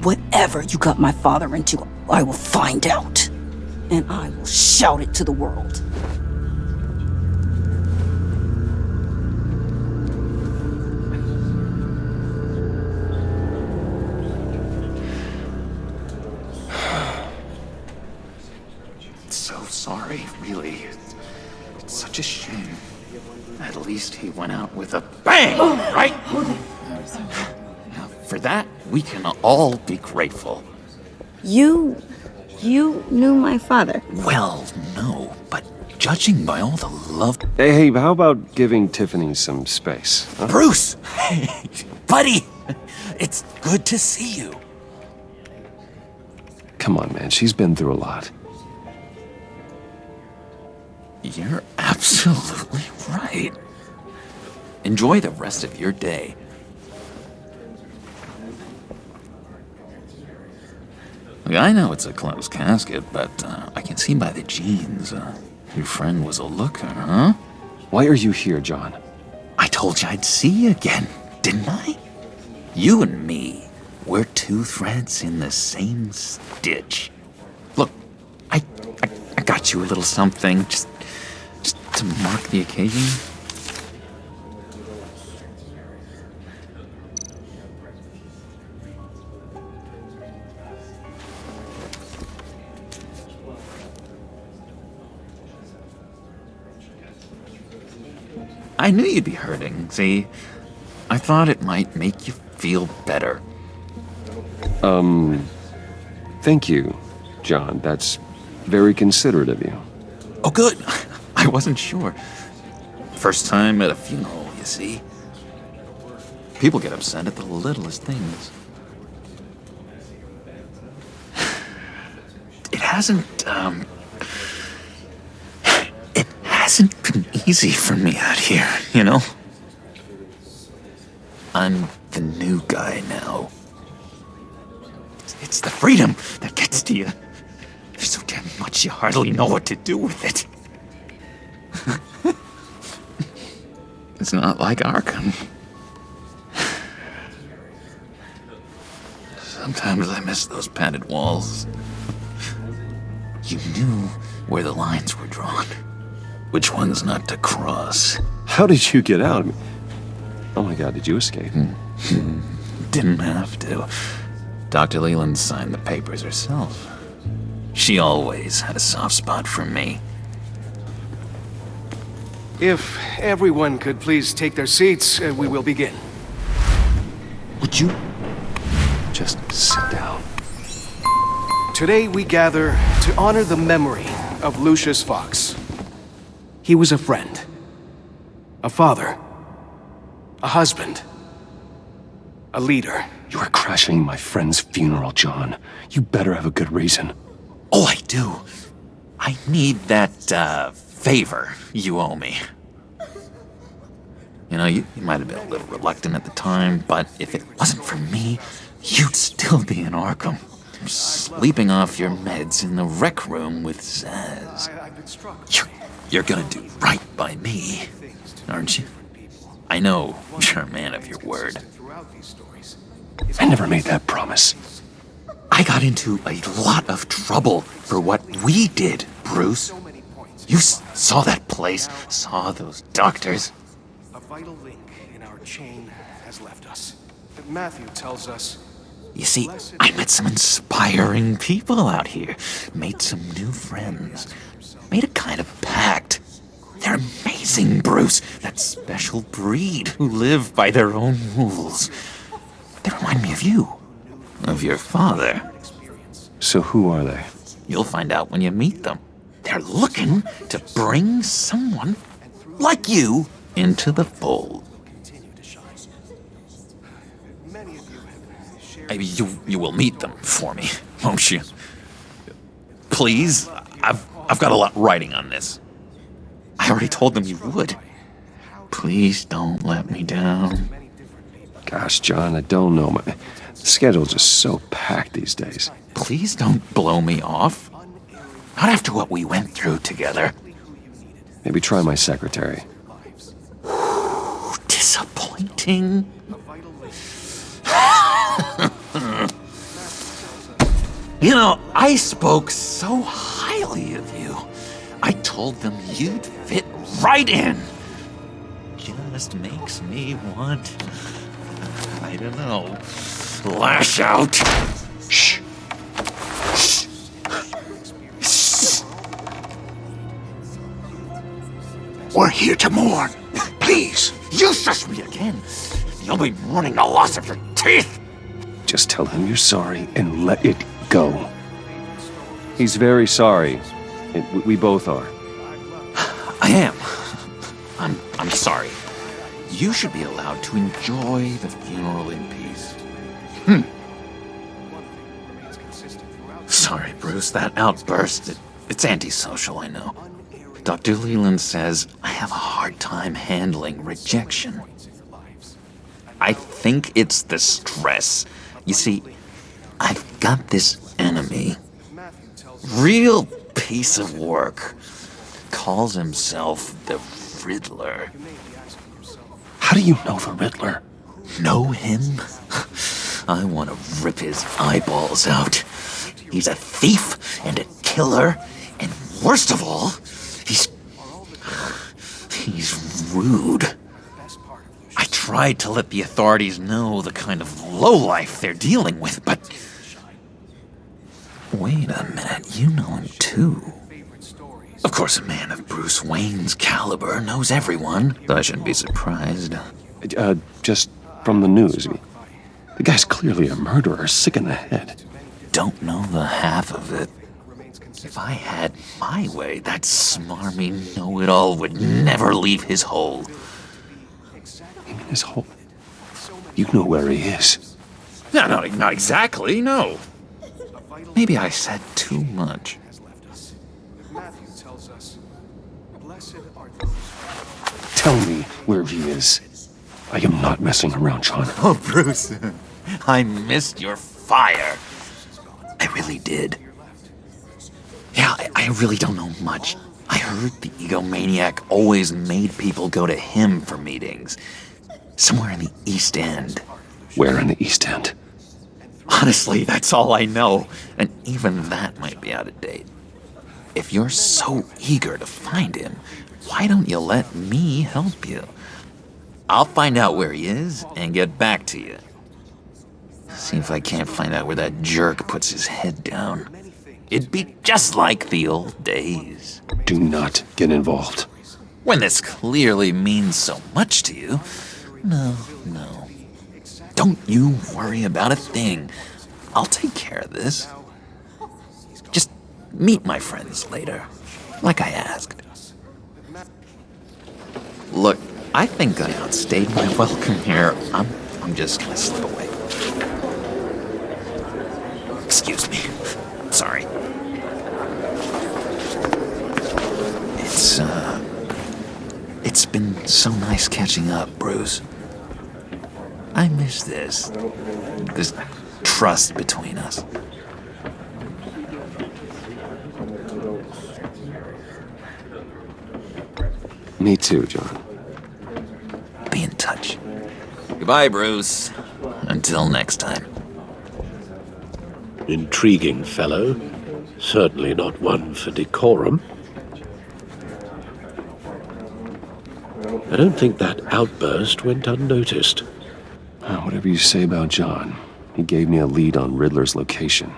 Whatever you got my father into, I will find out. And I will shout it to the world. So sorry, really. It's such a shame. At least he went out with a bang, right? Now, for that, we can all be grateful. You knew my father? Well, no, but judging by all the love... Hey, how about giving Tiffany some space? Huh? Bruce! Hey, buddy! It's good to see you. Come on, man. She's been through a lot. You're absolutely right. Enjoy the rest of your day. I know it's a closed casket, but I can see by the jeans. Your friend was a looker, huh? Why are you here, John? I told you I'd see you again, didn't I? You and me, we're two threads in the same stitch. Look, I got you a little something, just to mark the occasion. I knew you'd be hurting, see? I thought it might make you feel better. Thank you, John. That's very considerate of you. Oh, good. I wasn't sure. First time at a funeral, you see? People get upset at the littlest things. It hasn't been easy for me out here, you know? I'm the new guy now. It's the freedom that gets to you. There's so damn much you hardly know what to do with it. It's not like Arkham. Sometimes I miss those padded walls. You knew where the lines were drawn. Which ones not to cross. How did you get out? Oh my God, did you escape? Didn't have to. Dr. Leland signed the papers herself. She always had a soft spot for me. If everyone could please take their seats, we will begin. Would you just sit down? Today we gather to honor the memory of Lucius Fox. He was a friend, a father, a husband, a leader. You are crashing my friend's funeral, John. You better have a good reason. Oh, I do. I need that, favor you owe me. You know, you might have been a little reluctant at the time, but if it wasn't for me, you'd still be in Arkham. Sleeping off your meds in the rec room with Zaz. You're gonna do right by me, aren't you? I know you're a man of your word. I never made that promise. I got into a lot of trouble for what we did, Bruce. You saw that place, saw those doctors. A vital link in our chain has left us. Matthew tells us... You see, I met some inspiring people out here, made some new friends, made a kind of pact. They're amazing, Bruce, that special breed who live by their own rules. They remind me of you, of your father. So who are they? You'll find out when you meet them. They're looking to bring someone like you into the fold. Maybe you will meet them for me, won't you? Please? I've got a lot riding on this. I already told them you would. Please don't let me down. Gosh, John, I don't know. My schedule's just so packed these days. Please don't blow me off. Not after what we went through together. Maybe try my secretary. Disappointing. You know, I spoke so highly of you. I told them you'd fit right in. Just makes me want, I don't know, lash out. Shh. Shh. Shh. We're here to mourn. Please. You shush me again. You'll be mourning the loss of your teeth. Just tell him you're sorry and let it go. He's very sorry. We both are. I am. I'm sorry. You should be allowed to enjoy the funeral in peace. Sorry, Bruce, that outburst, it's antisocial, I know. Dr. Leland says I have a hard time handling rejection. I think it's the stress. You see, I've got this enemy. Real piece of work. Calls himself the Riddler. How do you know the Riddler? Know him? I want to rip his eyeballs out. He's a thief and a killer, and worst of all, he's rude. I tried to let the authorities know the kind of lowlife they're dealing with, but... Wait a minute, you know him too. Of course, a man of Bruce Wayne's caliber knows everyone, so I shouldn't be surprised. Just from the news. The guy's clearly a murderer, sick in the head. Don't know the half of it. If I had my way, that smarmy know-it-all would never leave his hole. You mean his hole? You know where he is. No, not exactly, no. Maybe I said too much. Tell me where he is. I am not messing around, John. Oh, Bruce, I missed your fire. I really did. Yeah, I really don't know much. I heard the egomaniac always made people go to him for meetings. Somewhere in the East End. Where in the East End? Honestly, that's all I know. And even that might be out of date. If you're so eager to find him, why don't you let me help you? I'll find out where he is and get back to you. See if I can't find out where that jerk puts his head down. It'd be just like the old days. Do not get involved. When this clearly means so much to you. No. Don't you worry about a thing. I'll take care of this. Just meet my friends later, like I asked. Look, I think I outstayed my welcome here. I'm just gonna slip away. Excuse me. Sorry. It's been so nice catching up, Bruce. I miss this trust between us. Me too, John. Be in touch. Goodbye, Bruce. Until next time. Intriguing fellow. Certainly not one for decorum. I don't think that outburst went unnoticed. Whatever you say about John, he gave me a lead on Riddler's location.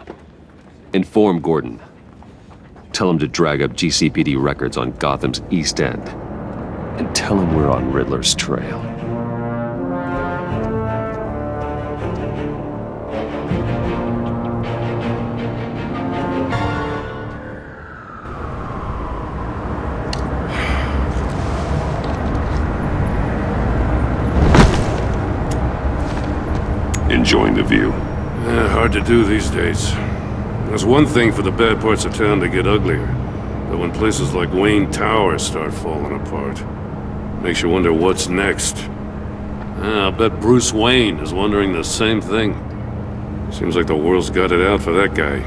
Inform Gordon. Tell him to drag up GCPD records on Gotham's East End. And tell him we're on Riddler's trail. Enjoying the view? Yeah, hard to do these days. There's one thing for the bad parts of town to get uglier, but when places like Wayne Tower start falling apart, makes you wonder what's next. I'll bet Bruce Wayne is wondering the same thing. Seems like the world's got it out for that guy.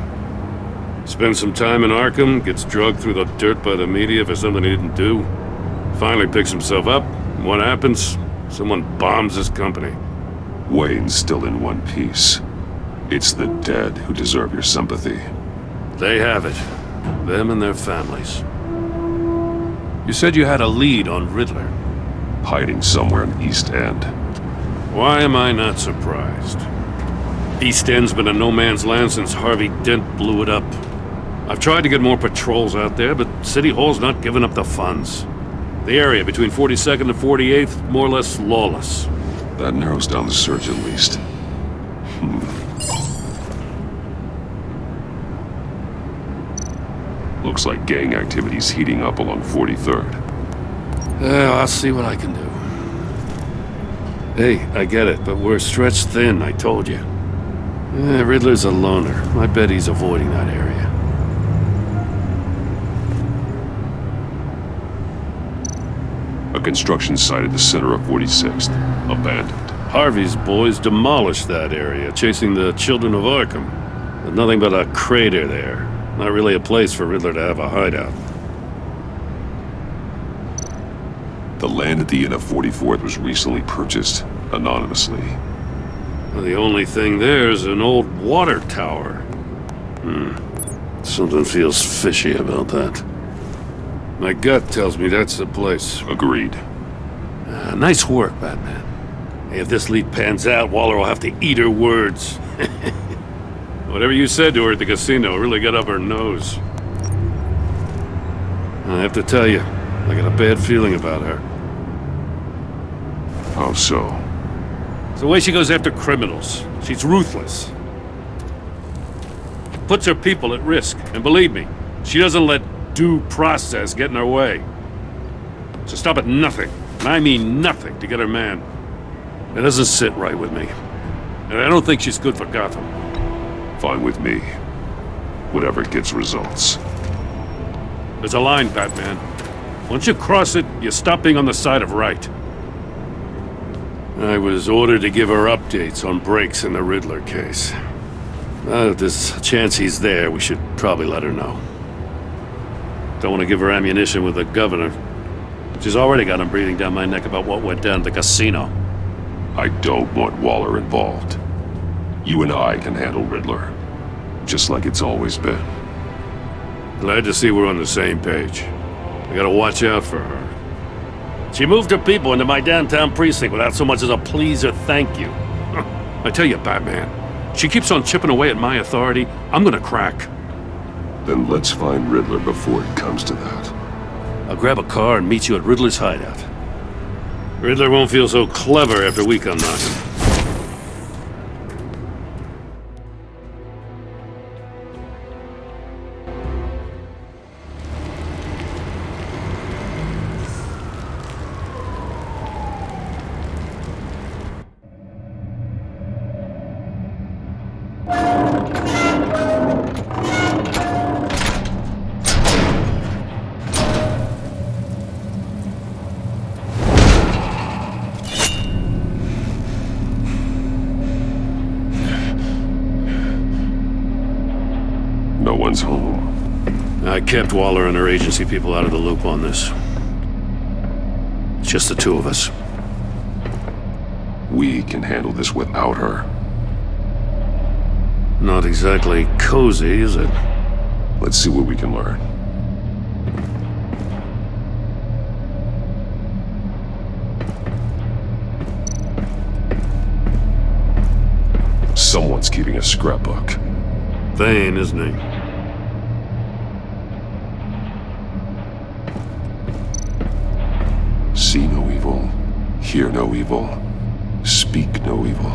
Spends some time in Arkham, gets drugged through the dirt by the media for something he didn't do. Finally picks himself up. What happens? Someone bombs his company. Wayne's still in one piece. It's the dead who deserve your sympathy. They have it. Them and their families. You said you had a lead on Riddler. Hiding somewhere in East End. Why am I not surprised? East End's been a no-man's land since Harvey Dent blew it up. I've tried to get more patrols out there, but City Hall's not giving up the funds. The area between 42nd and 48th, more or less lawless. That narrows down the search at least. Looks like gang activity's heating up along 43rd. Well, I'll see what I can do. Hey, I get it, but we're stretched thin, I told you. Riddler's a loner. I bet he's avoiding that area. A construction site at the center of 46th. Abandoned. Harvey's boys demolished that area, chasing the children of Arkham. There's nothing but a crater there. Not really a place for Riddler to have a hideout. The land at the end of 44th was recently purchased, anonymously. Well, the only thing there is an old water tower. Something feels fishy about that. My gut tells me that's the place. Agreed. Nice work, Batman. Hey, if this lead pans out, Waller will have to eat her words. Whatever you said to her at the casino really got up her nose. I have to tell you, I got a bad feeling about her. How so? It's the way she goes after criminals. She's ruthless. Puts her people at risk. And believe me, she doesn't let due process get in her way. So stop at nothing, and I mean nothing, to get her man. It doesn't sit right with me. And I don't think she's good for Gotham. Fine with me. Whatever gets results. There's a line, Batman. Once you cross it, you stop being on the side of right. I was ordered to give her updates on breaks in the Riddler case. If there's a chance he's there, we should probably let her know. Don't want to give her ammunition with the governor. She's already got him breathing down my neck about what went down at the casino. I don't want Waller involved. You and I can handle Riddler. Just like it's always been. Glad to see we're on the same page. I gotta watch out for her. She moved her people into my downtown precinct without so much as a please or thank you. I tell you, Batman, she keeps on chipping away at my authority, I'm gonna crack. Then let's find Riddler before it comes to that. I'll grab a car and meet you at Riddler's hideout. Riddler won't feel so clever after we come knocking. No one's home. I kept Waller and her agency people out of the loop on this. It's just the two of us. We can handle this without her. Not exactly cozy, is it? Let's see what we can learn. Someone's keeping a scrapbook. Thane, isn't he? See no evil, hear no evil, speak no evil.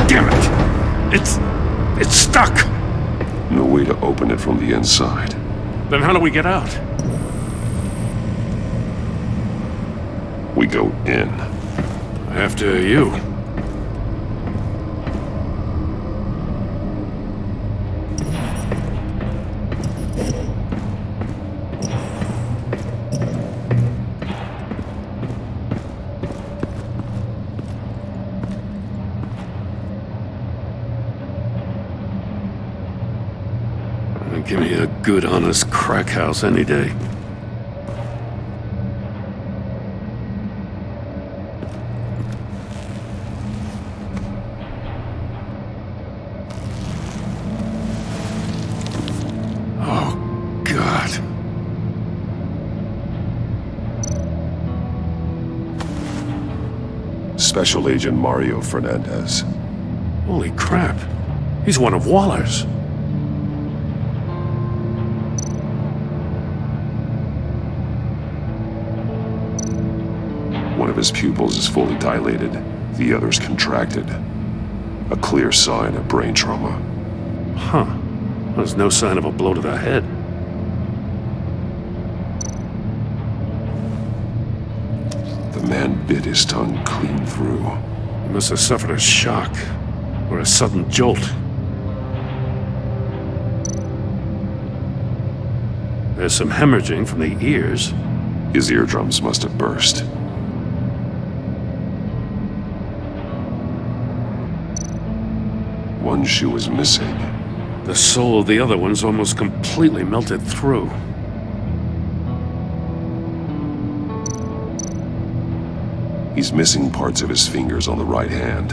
Damn it! It's stuck! No way to open it from the inside. Then how do we get out? We go in. After you. Give me a good, honest crack house any day. Oh, God. Special Agent Mario Fernandez. Holy crap. He's one of Waller's. One of his pupils is fully dilated, the other's contracted. A clear sign of brain trauma. Huh. There's no sign of a blow to the head. The man bit his tongue clean through. He must have suffered a shock, or a sudden jolt. There's some hemorrhaging from the ears. His eardrums must have burst. One shoe is missing. The sole of the other one's almost completely melted through. He's missing parts of his fingers on the right hand.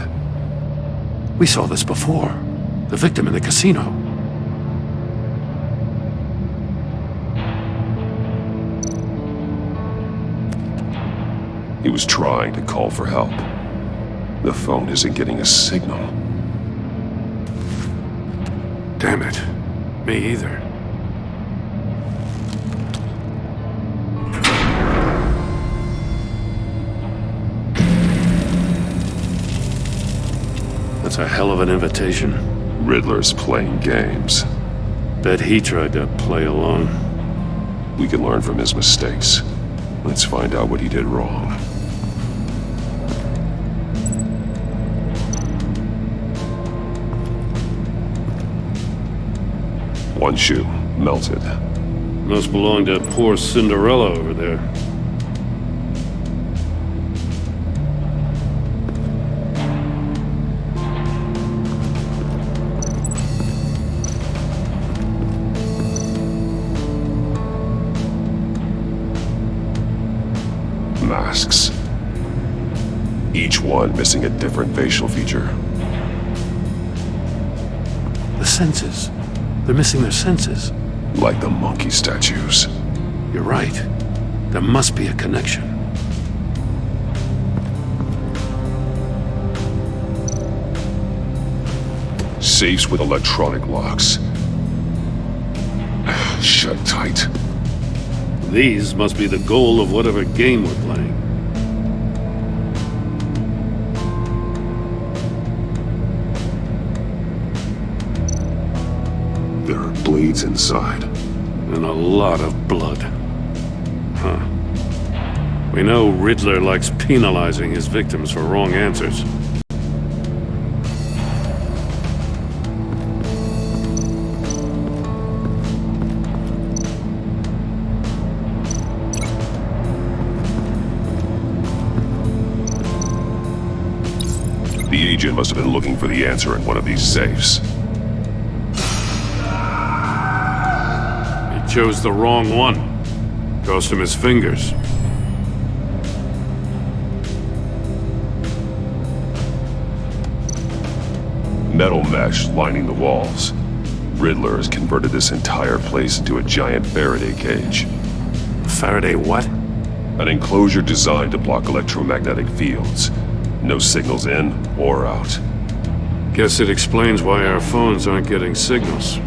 We saw this before. The victim in the casino. He was trying to call for help. The phone isn't getting a signal. Damn it. Me either. That's a hell of an invitation. Riddler's playing games. Bet he tried to play along. We can learn from his mistakes. Let's find out what he did wrong. One shoe, melted. Must belong to poor Cinderella over there. Masks. Each one missing a different facial feature. The senses. They're missing their senses. Like the monkey statues. You're right. There must be a connection. Safes with electronic locks. Shut tight. These must be the goal of whatever game we're playing. There are blades inside. And a lot of blood. Huh. We know Riddler likes penalizing his victims for wrong answers. The agent must have been looking for the answer in one of these safes. He chose the wrong one. Cost him his fingers. Metal mesh lining the walls. Riddler has converted this entire place into a giant Faraday cage. Faraday what? An enclosure designed to block electromagnetic fields. No signals in or out. Guess it explains why our phones aren't getting signals.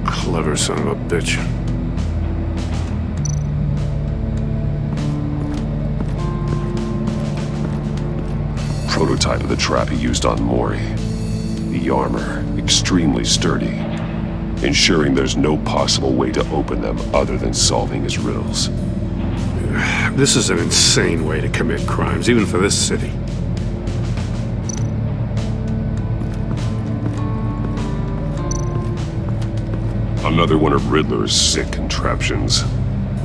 Clever son of a bitch. Prototype of the trap he used on Mori. The armor, extremely sturdy. ensuring there's no possible way to open them other than solving his riddles. This is an insane way to commit crimes, even for this city. Another one of Riddler's sick contraptions.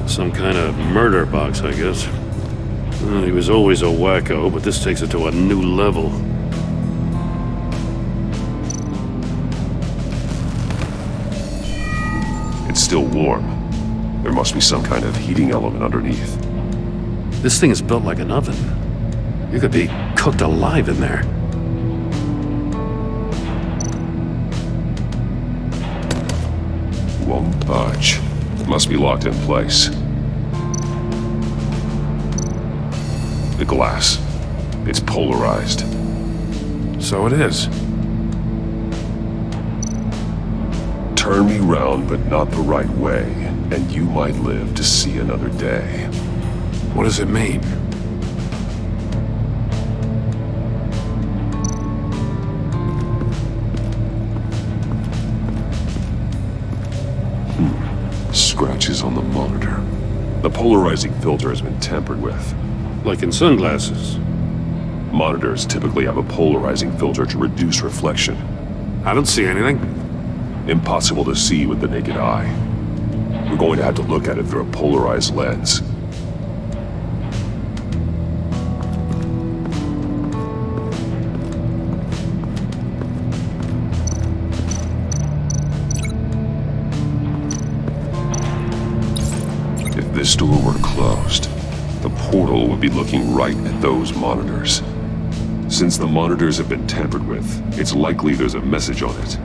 Some kind of murder box, I guess. Well, he was always a wacko, but this takes it to a new level. It's still warm. There must be some kind of heating element underneath. This thing is built like an oven. You could be cooked alive in there. Won't budge. It must be locked in place. The glass. It's polarized. So it is. Turn me round, but not the right way, and you might live to see another day. What does it mean? Scratches on the monitor. The polarizing filter has been tampered with. Like in sunglasses. Monitors typically have a polarizing filter to reduce reflection. I don't see anything. Impossible to see with the naked eye. We're going to have to look at it through a polarized lens. If this door were closed, the portal would be looking right at those monitors. Since the monitors have been tampered with, it's likely there's a message on it.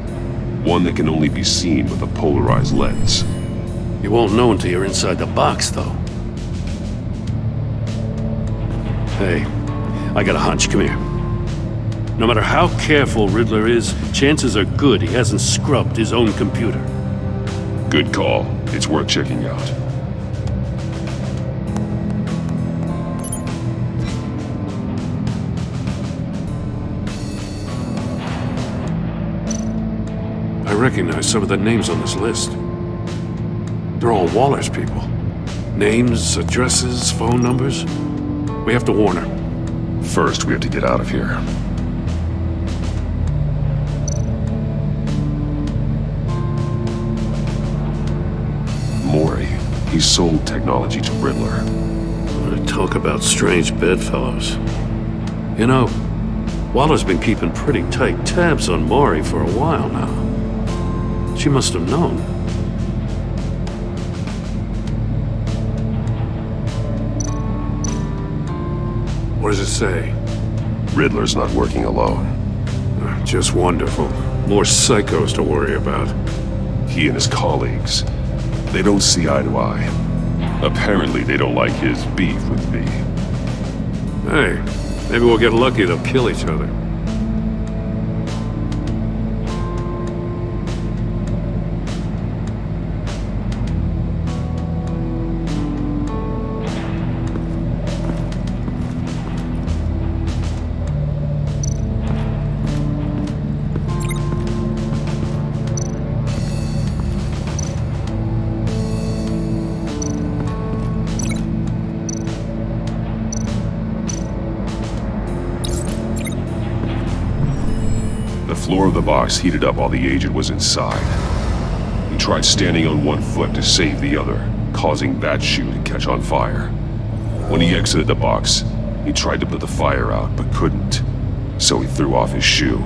One that can only be seen with a polarized lens. You won't know until you're inside the box, though. Hey, I got a hunch. Come here. No matter how careful Riddler is, chances are good he hasn't scrubbed his own computer. Good call. It's worth checking out. I recognize some of the names on this list. They're all Waller's people. Names, addresses, phone numbers. We have to warn her. First, we have to get out of here. Mori, he sold technology to Riddler. Talk about strange bedfellows. You know, Waller's been keeping pretty tight tabs on Mori for a while now. She must have known. What does it say? Riddler's not working alone. Just wonderful. More psychos to worry about. He and his colleagues, they don't see eye to eye. Apparently they don't like his beef with me. Hey, maybe we'll get lucky they'll kill each other. The floor of the box heated up while the agent was inside. He tried standing on one foot to save the other, causing that shoe to catch on fire. When he exited the box, he tried to put the fire out, but couldn't, so he threw off his shoe.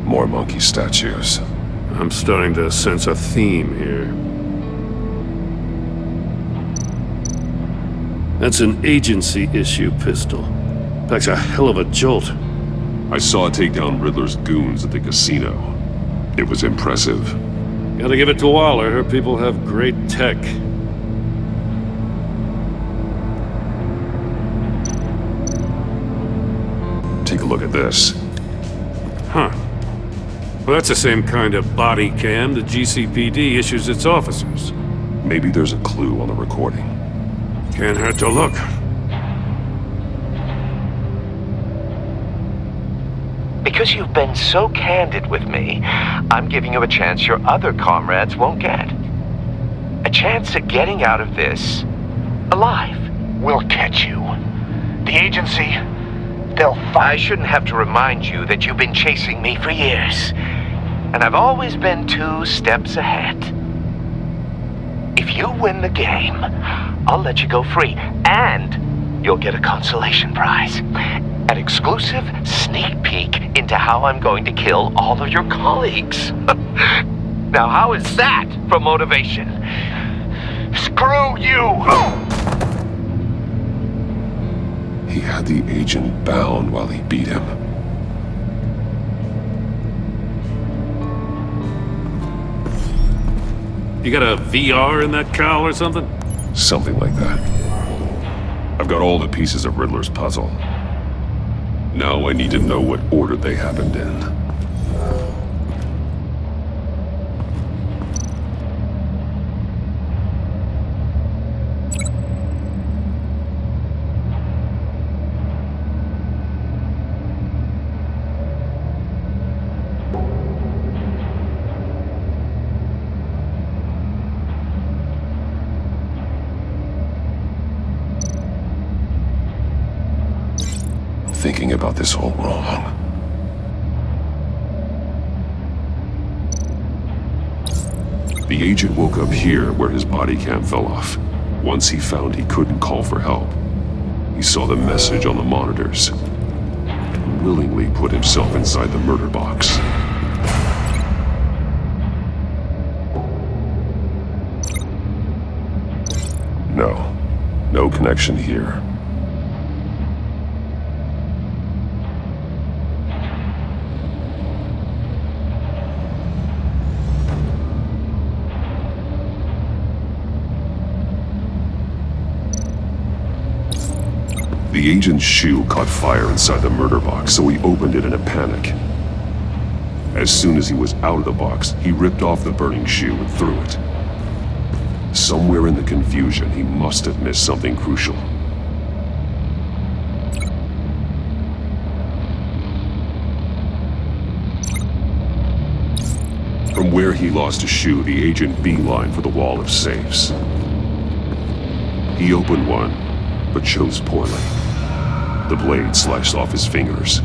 More monkey statues. I'm starting to sense a theme here. That's an agency issue pistol. Packs a hell of a jolt. I saw it take down Riddler's goons at the casino. It was impressive. Gotta give it to Waller. Her people have great tech. Take a look at this. Huh. Well, that's the same kind of body cam the GCPD issues its officers. Maybe there's a clue on the recording. Can't hurt to look. Because you've been so candid with me, I'm giving you a chance your other comrades won't get. A chance at getting out of this alive. We'll catch you. The agency, they'll find... I shouldn't have to remind you that you've been chasing me for years. And I've always been 2 steps ahead. If you win the game, I'll let you go free. And you'll get a consolation prize. An exclusive sneak peek into how I'm going to kill all of your colleagues. Now, how is that for motivation? Screw you! He had the agent bound while he beat him. You got a VR in that cowl or something? Something like that. I've got all the pieces of Riddler's puzzle. Now I need to know what order they happened in. Thinking about this all wrong. The agent woke up here where his body cam fell off. Once he found he couldn't call for help, he saw the message on the monitors and willingly put himself inside the murder box. No connection here. The agent's shoe caught fire inside the murder box, so he opened it in a panic. As soon as he was out of the box, he ripped off the burning shoe and threw it. Somewhere in the confusion, he must have missed something crucial. From where he lost a shoe, the agent beelined for the wall of safes. He opened one, but chose poorly. The blade sliced off his fingers,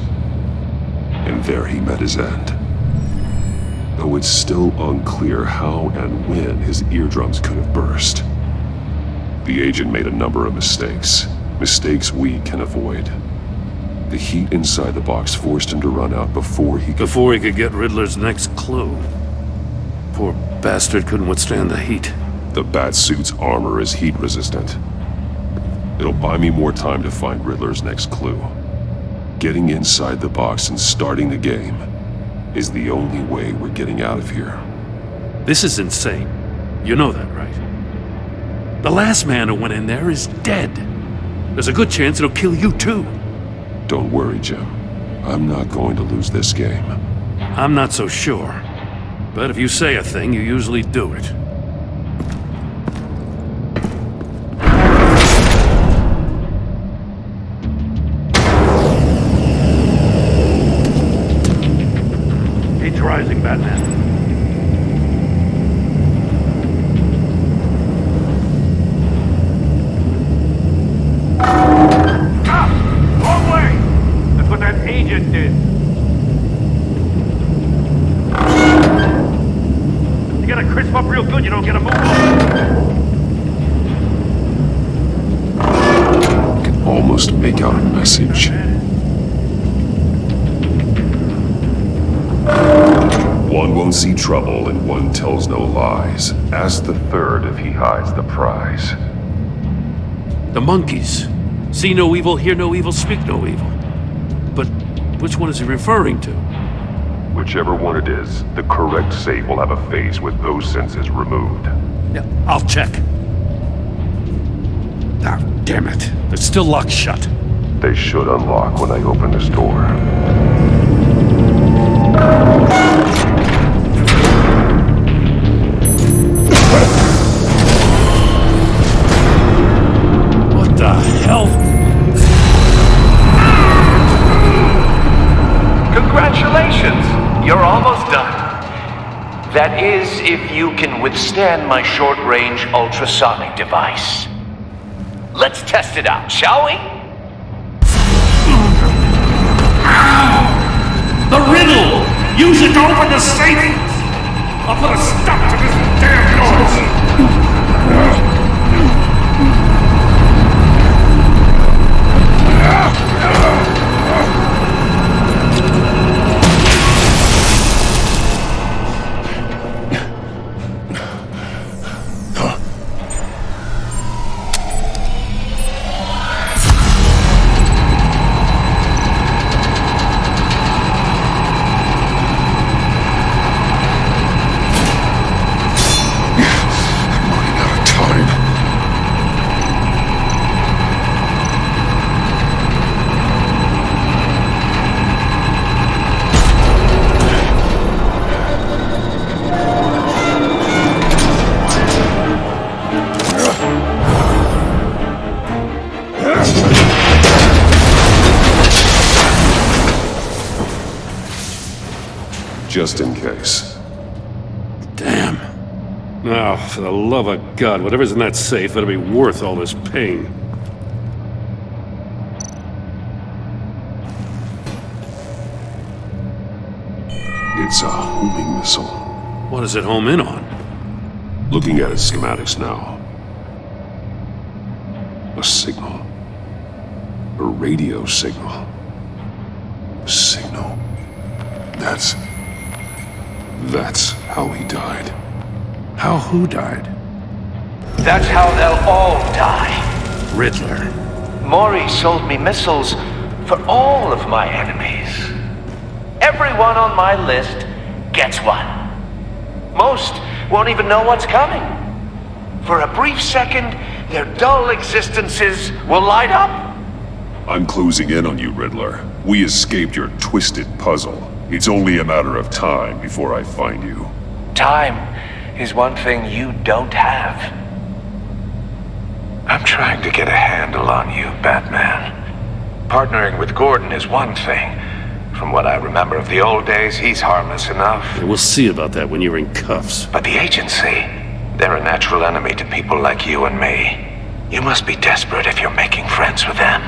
and there he met his end. Though it's still unclear how and when his eardrums could have burst. The agent made a number of mistakes we can avoid. The heat inside the box forced him to run out before he could get Riddler's next clue. Poor bastard couldn't withstand the heat. The Batsuit's armor is heat resistant. It'll buy me more time to find Riddler's next clue. Getting inside the box and starting the game is the only way we're getting out of here. This is insane. You know that, right? The last man who went in there is dead. There's a good chance it'll kill you too. Don't worry, Jim. I'm not going to lose this game. I'm not so sure. But if you say a thing, you usually do it. Rising, Batman. Wrong way! That's what that agent did. You gotta crisp up real good, you don't get a move on. I can almost make out a message. One won't see trouble and one tells no lies. Ask the third if he hides the prize. The monkeys. See no evil, hear no evil, speak no evil. But which one is he referring to? Whichever one it is, the correct safe will have a face with those senses removed. Yeah, I'll check. Ah, damn it. They're still locked shut. They should unlock when I open this door. That is, if you can withstand my short-range ultrasonic device. Let's test it out, shall we? The riddle! Use it to open the safe! I'll put a stop to this damn noise! Just in case. Damn. Now, for the love of God, whatever's in that safe better be worth all this pain. It's a homing missile. What does it home in on? Looking at its schematics now. A signal. A radio signal. A signal. That's how he died. How who died? That's how they'll all die. Riddler. Maury sold me missiles for all of my enemies. Everyone on my list gets one. Most won't even know what's coming. For a brief second, their dull existences will light up. I'm closing in on you, Riddler. We escaped your twisted puzzle. It's only a matter of time before I find you. Time is one thing you don't have. I'm trying to get a handle on you, Batman. Partnering with Gordon is one thing. From what I remember of the old days, he's harmless enough. Yeah, we'll see about that when you're in cuffs. But the agency, they're a natural enemy to people like you and me. You must be desperate if you're making friends with them.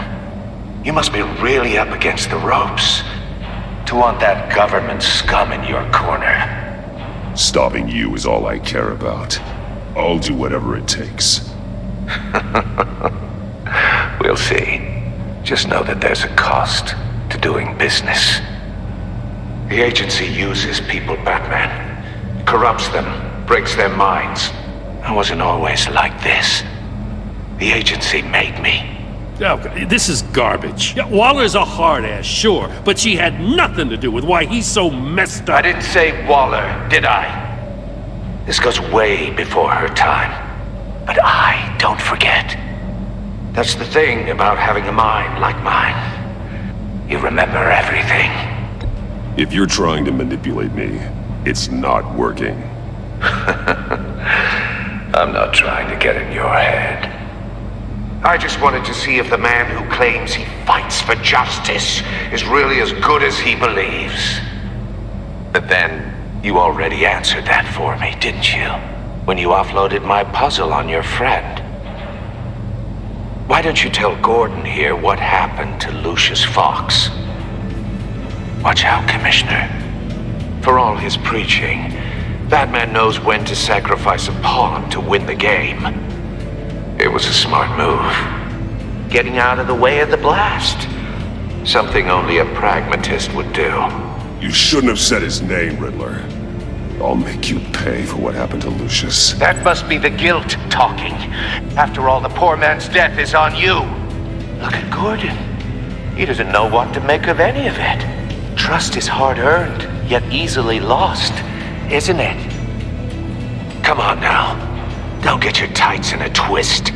You must be really up against the ropes to want that government scum in your corner. Stopping you is all I care about. I'll do whatever it takes. We'll see. Just know that there's a cost to doing business. The agency uses people, Batman. Corrupts them, breaks their minds. I wasn't always like this. The agency made me. Oh, this is garbage. Yeah, Waller's a hard-ass, sure, but she had nothing to do with why he's so messed up. I didn't say Waller, did I? This goes way before her time. But I don't forget. That's the thing about having a mind like mine. You remember everything. If you're trying to manipulate me, it's not working. I'm not trying to get in your head. I just wanted to see if the man who claims he fights for justice is really as good as he believes. But then, you already answered that for me, didn't you? When you offloaded my puzzle on your friend. Why don't you tell Gordon here what happened to Lucius Fox? Watch out, Commissioner. For all his preaching, Batman knows when to sacrifice a pawn to win the game. It was a smart move. Getting out of the way of the blast. Something only a pragmatist would do. You shouldn't have said his name, Riddler. I'll make you pay for what happened to Lucius. That must be the guilt talking. After all, the poor man's death is on you. Look at Gordon. He doesn't know what to make of any of it. Trust is hard-earned, yet easily lost, isn't it? Come on now. Don't get your tights in a twist.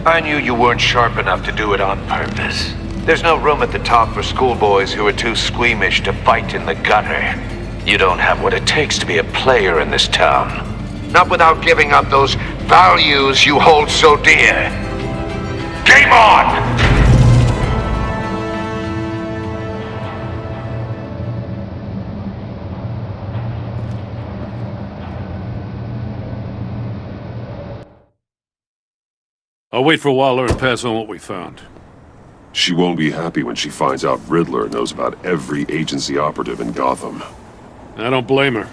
I knew you weren't sharp enough to do it on purpose. There's no room at the top for schoolboys who are too squeamish to fight in the gutter. You don't have what it takes to be a player in this town. Not without giving up those values you hold so dear. Game on! I'll wait for Waller and pass on what we found. She won't be happy when she finds out Riddler knows about every agency operative in Gotham. I don't blame her.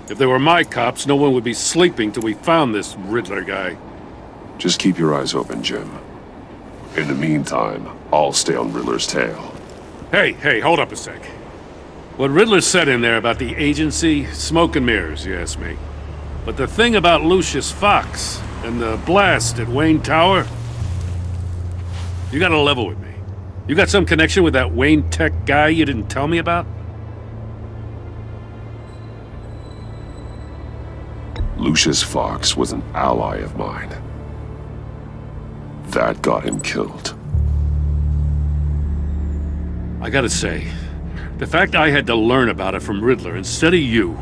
If they were my cops, no one would be sleeping till we found this Riddler guy. Just keep your eyes open, Jim. In the meantime, I'll stay on Riddler's tail. Hey, hold up a sec. What Riddler said in there about the agency, smoke and mirrors, you ask me. But the thing about Lucius Fox and the blast at Wayne Tower, you gotta level with me. You got some connection with that Wayne Tech guy you didn't tell me about? Lucius Fox was an ally of mine. That got him killed. I gotta say, the fact I had to learn about it from Riddler instead of you,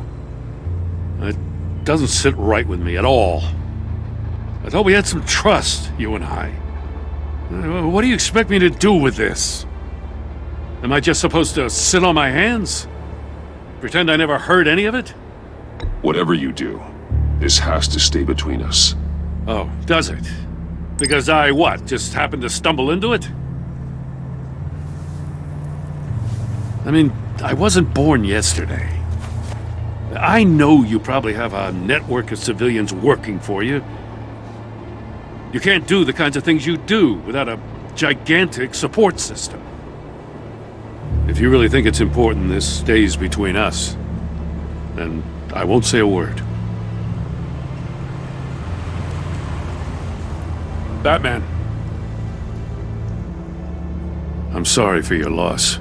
it doesn't sit right with me at all. I thought we had some trust, you and I. What do you expect me to do with this? Am I just supposed to sit on my hands? Pretend I never heard any of it? Whatever you do, this has to stay between us. Oh, does it? Because I, what, just happened to stumble into it? I mean, I wasn't born yesterday. I know you probably have a network of civilians working for you. You can't do the kinds of things you do without a gigantic support system. If you really think it's important this stays between us, then I won't say a word. Batman. I'm sorry for your loss.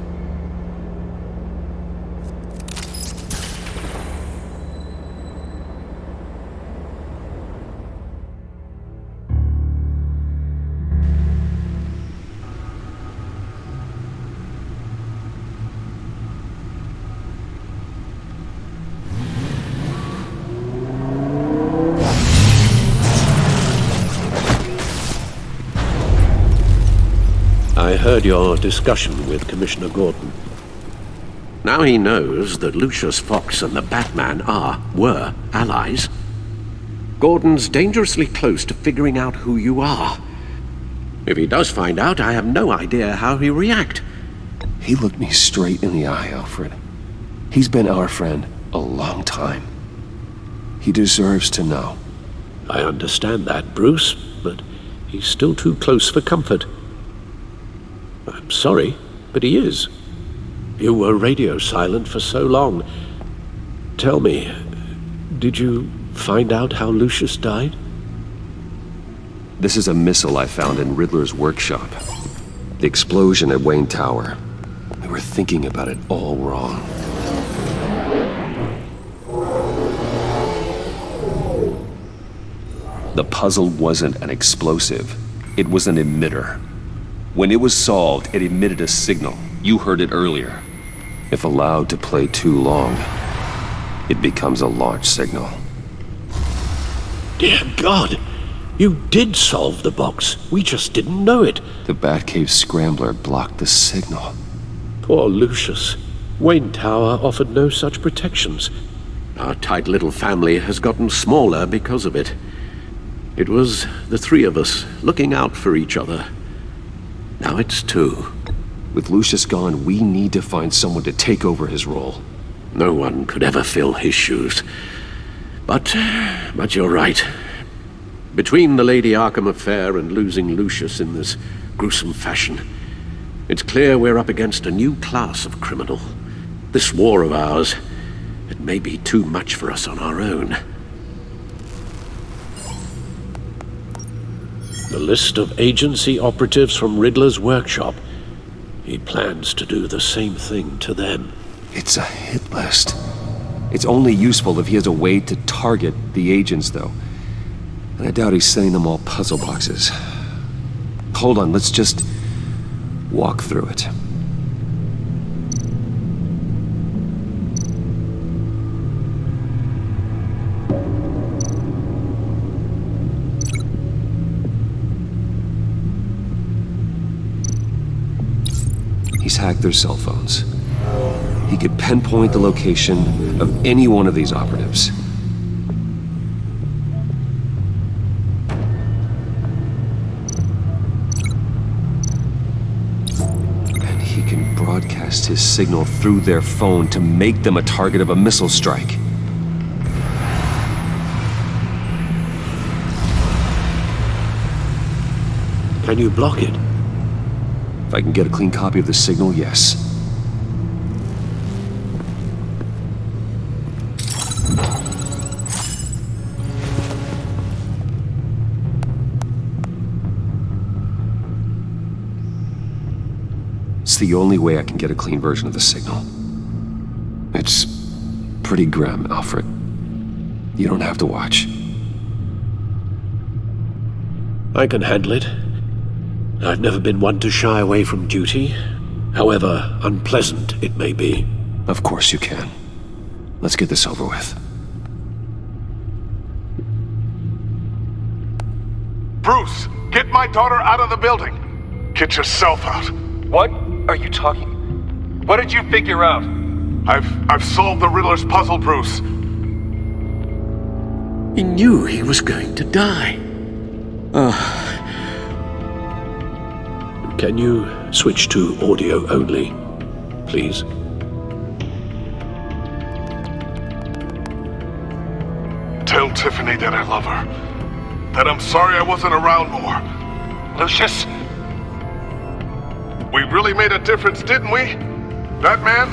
I heard your discussion with Commissioner Gordon. Now he knows that Lucius Fox and the Batman were allies. Gordon's dangerously close to figuring out who you are. If he does find out, I have no idea how he'll react. He looked me straight in the eye, Alfred. He's been our friend a long time. He deserves to know. I understand that, Bruce, but he's still too close for comfort. I'm sorry, but he is. You were radio silent for so long. Tell me, did you find out how Lucius died? This is a missile I found in Riddler's workshop. The explosion at Wayne Tower. We were thinking about it all wrong. The puzzle wasn't an explosive. It was an emitter. When it was solved, it emitted a signal. You heard it earlier. If allowed to play too long, it becomes a launch signal. Dear God! You did solve the box. We just didn't know it. The Batcave scrambler blocked the signal. Poor Lucius. Wayne Tower offered no such protections. Our tight little family has gotten smaller because of it. It was the three of us looking out for each other. Now it's two. With Lucius gone, we need to find someone to take over his role. No one could ever fill his shoes. But you're right. Between the Lady Arkham affair and losing Lucius in this gruesome fashion, it's clear we're up against a new class of criminal. This war of ours, it may be too much for us on our own. The list of agency operatives from Riddler's workshop. He plans to do the same thing to them. It's a hit list. It's only useful if he has a way to target the agents, though. And I doubt he's sending them all puzzle boxes. Hold on, let's just walk through it. He's hacked their cell phones. He could pinpoint the location of any one of these operatives. broadcast his signal through their phone to make them a target of a missile strike. Can you block it? If I can get a clean copy of the signal, yes. It's the only way I can get a clean version of the signal. It's pretty grim, Alfred. You don't have to watch. I can handle it. I've never been one to shy away from duty, however unpleasant it may be. Of course you can. Let's get this over with. Bruce, get my daughter out of the building. Get yourself out. What are you talking? What did you figure out? I've solved the Riddler's puzzle, Bruce. He knew he was going to die. Can you switch to audio only, please? Tell Tiffany that I love her. That I'm sorry I wasn't around more. Lucius? We really made a difference, didn't we? Batman?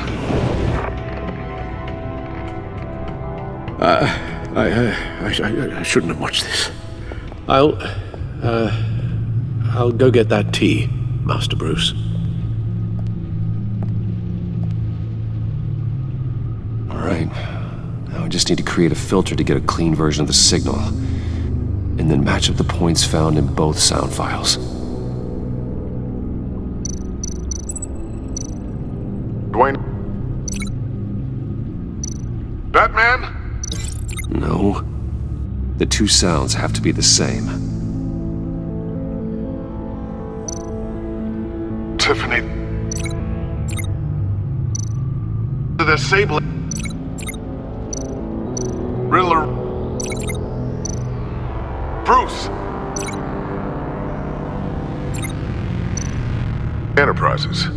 I shouldn't have watched this. I'll go get that tea, Master Bruce. All right. Now I just need to create a filter to get a clean version of the signal, and then match up the points found in both sound files. Dwayne? Batman? No. The two sounds have to be the same. Tiffany. The disabling. Riddler. Bruce. Enterprises.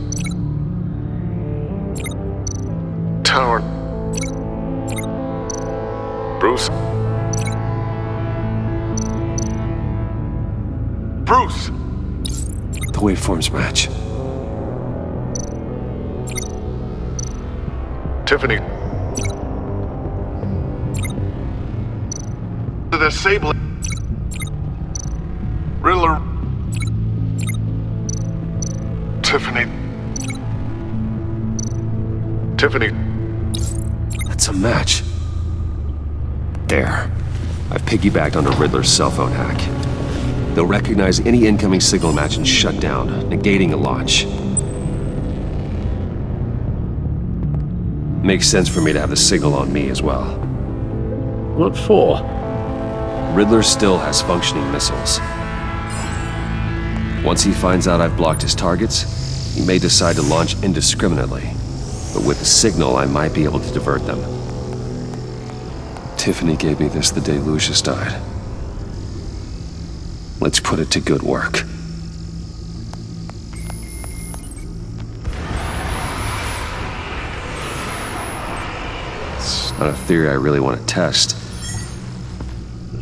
Tower. Bruce. Bruce! The waveforms match. Tiffany. The disabling. Riddler. Tiffany. Tiffany. That's a match. There. I've piggybacked onto Riddler's cell phone hack. They'll recognize any incoming signal match and shut down, negating a launch. Makes sense for me to have the signal on me as well. What for? Riddler still has functioning missiles. Once he finds out I've blocked his targets, he may decide to launch indiscriminately. But with the signal, I might be able to divert them. Tiffany gave me this the day Lucius died. Let's put it to good work. It's not a theory I really want to test.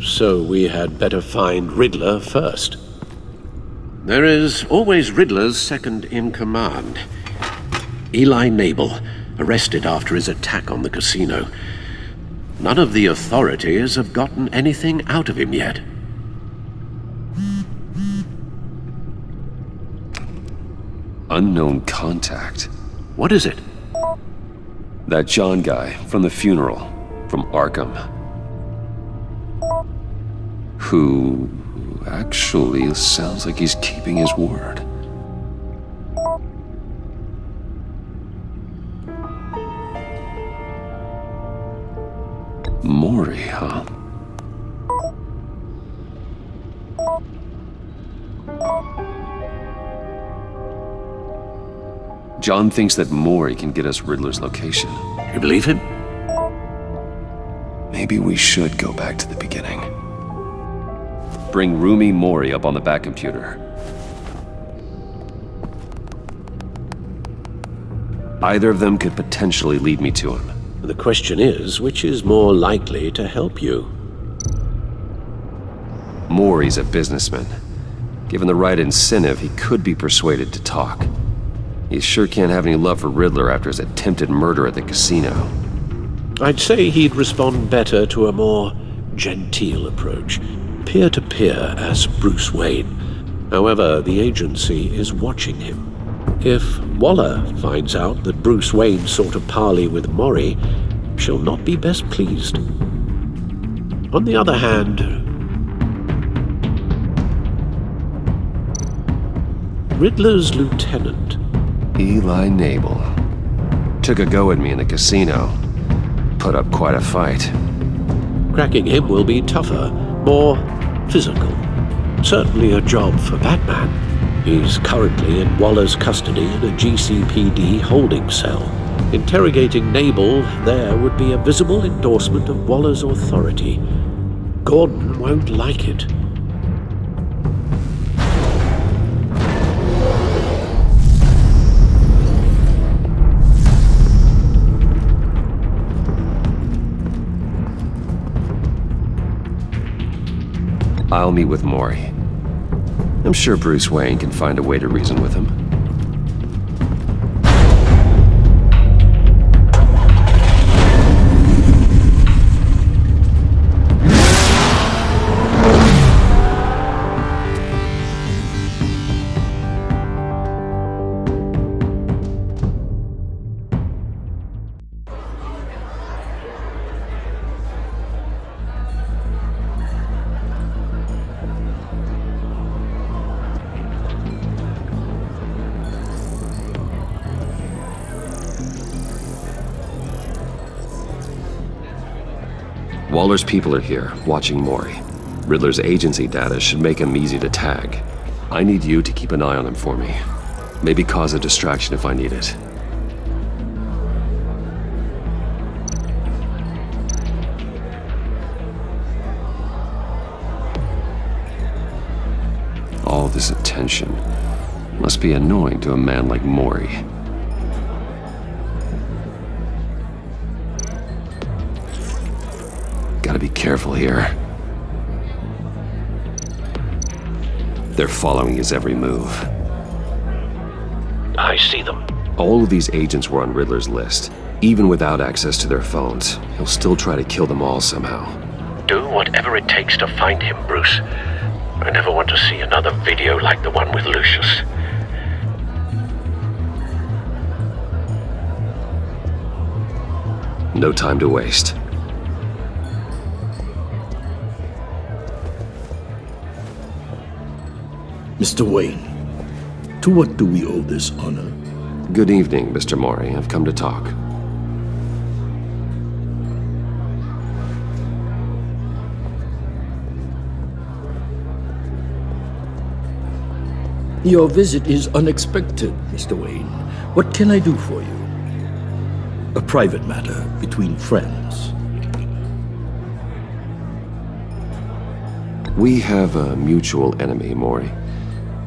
So we had better find Riddler first. There is always Riddler's second in command. Eli Nabel, arrested after his attack on the casino. None of the authorities have gotten anything out of him yet. Unknown contact. What is it? That John guy from the funeral, from Arkham. Who actually sounds like he's keeping his word. Mori, huh? John thinks that Mori can get us Riddler's location. You believe him? Maybe we should go back to the beginning. Bring Rumi Mori up on the back computer. Either of them could potentially lead me to him. The question is, which is more likely to help you? Maury's a businessman. Given the right incentive, he could be persuaded to talk. He sure can't have any love for Riddler after his attempted murder at the casino. I'd say he'd respond better to a more genteel approach, peer-to-peer as Bruce Wayne. However, the agency is watching him. If Waller finds out that Bruce Wayne sought a parley with Maury, she'll not be best pleased. On the other hand, Riddler's lieutenant, Eli Nabel, took a go at me in the casino. Put up quite a fight. Cracking him will be tougher, more physical. Certainly a job for Batman. He's currently in Waller's custody in a GCPD holding cell. Interrogating Nabel there would be a visible endorsement of Waller's authority. Gordon won't like it. I'll meet with Maury. I'm sure Bruce Wayne can find a way to reason with him. Waller's people are here, watching Maury. Riddler's agency data should make him easy to tag. I need you to keep an eye on him for me. Maybe cause a distraction if I need it. All this attention must be annoying to a man like Maury. Gotta be careful here. They're following his every move. I see them. All of these agents were on Riddler's list. Even without access to their phones, he'll still try to kill them all somehow. Do whatever it takes to find him, Bruce. I never want to see another video like the one with Lucius. No time to waste. Mr. Wayne, to what do we owe this honor? Good evening, Mr. Maury. I've come to talk. Your visit is unexpected, Mr. Wayne. What can I do for you? A private matter between friends. We have a mutual enemy, Maury.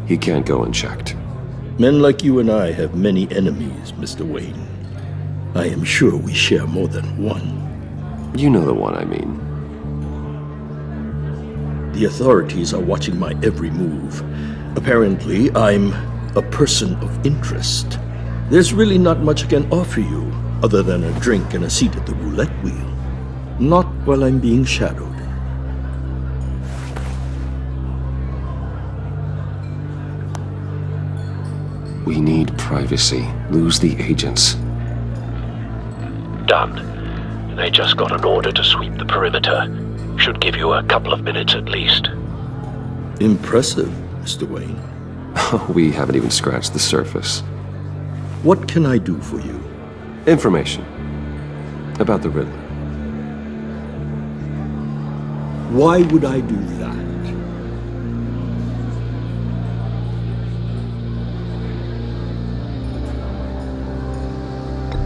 He can't go unchecked. Men like you and I have many enemies, Mr. Wayne. I am sure we share more than one. You know the one I mean. The authorities are watching my every move. Apparently, I'm a person of interest. There's really not much I can offer you, other than a drink and a seat at the roulette wheel. Not while I'm being shadowed. We need privacy. Lose the agents. Done. They just got an order to sweep the perimeter. Should give you a couple of minutes at least. Impressive, Mr. Wayne. We haven't even scratched the surface. What can I do for you? Information. About the Riddler. Why would I do that?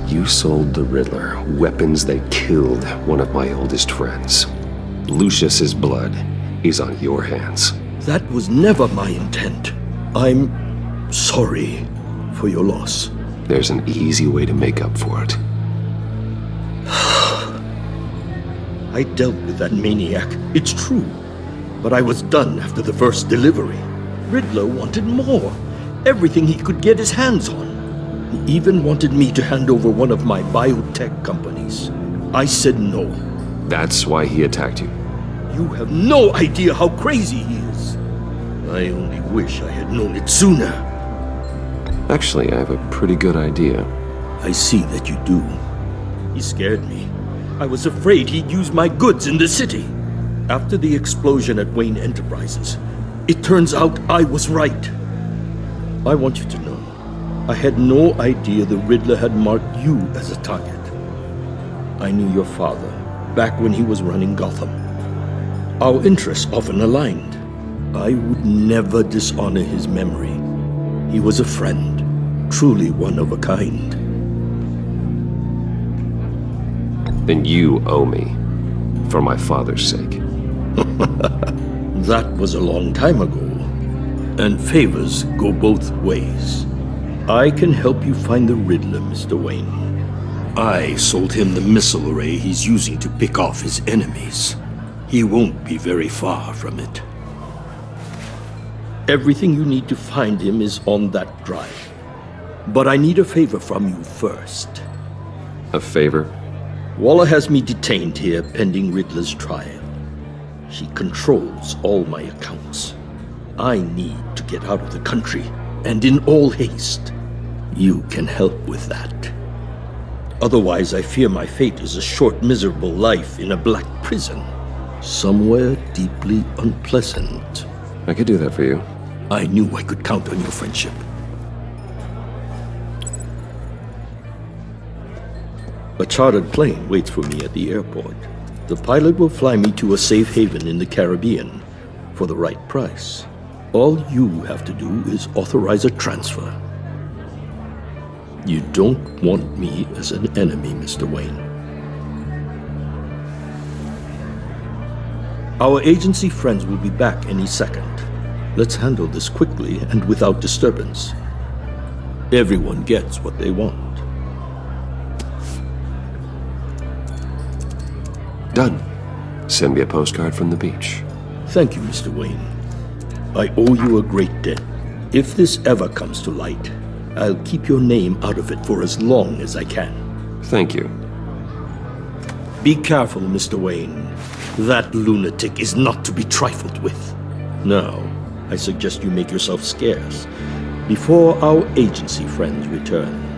You sold the Riddler weapons that killed one of my oldest friends. Lucius's blood is on your hands. That was never my intent. I'm sorry for your loss. there's an easy way to make up for it. I dealt with that maniac, it's true. But I was done after the first delivery. Riddler wanted more. Everything he could get his hands on. He even wanted me to hand over one of my biotech companies. I said no. That's why he attacked you? You have no idea how crazy he is. I only wish I had known it sooner. Actually, I have a pretty good idea. I see that you do. He scared me. I was afraid he'd use my goods in the city. After the explosion at Wayne Enterprises, it turns out I was right. I want you to know, I had no idea the Riddler had marked you as a target. I knew your father back when he was running Gotham. Our interests often aligned. I would never dishonor his memory. He was a friend, truly one of a kind. Then you owe me, for my father's sake. That was a long time ago, and favors go both ways. I can help you find the Riddler, Mr. Wayne. I sold him the missile array he's using to pick off his enemies. He won't be very far from it. Everything you need to find him is on that drive. But I need a favor from you first. A favor? Waller has me detained here pending Riddler's trial. She controls all my accounts. I need to get out of the country, and in all haste. You can help with that. Otherwise, I fear my fate is a short, miserable life in a black prison. Somewhere deeply unpleasant. I could do that for you. I knew I could count on your friendship. A chartered plane waits for me at the airport. The pilot will fly me to a safe haven in the Caribbean for the right price. All you have to do is authorize a transfer. You don't want me as an enemy, Mr. Wayne. Our agency friends will be back any second. Let's handle this quickly and without disturbance. Everyone gets what they want. Done. Send me a postcard from the beach. Thank you, Mr. Wayne. I owe you a great debt. If this ever comes to light, I'll keep your name out of it for as long as I can. Thank you. Be careful, Mr. Wayne. That lunatic is not to be trifled with. Now, I suggest you make yourself scarce before our agency friends return.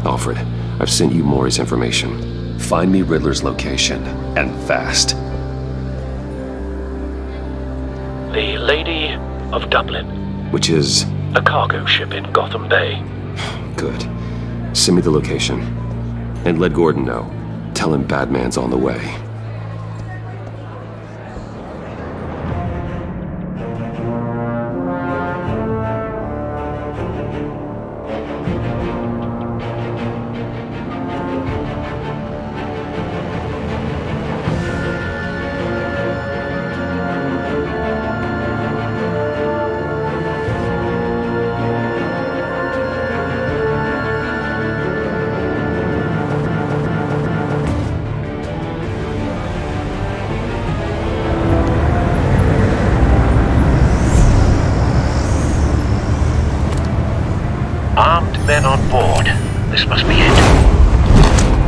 Alfred, I've sent you Maury's information. Find me Riddler's location, and fast. The Lady of Dublin. Which is? A cargo ship in Gotham Bay. Good. Send me the location. And let Gordon know. Tell him Batman's on the way. Armed men on board. This must be it.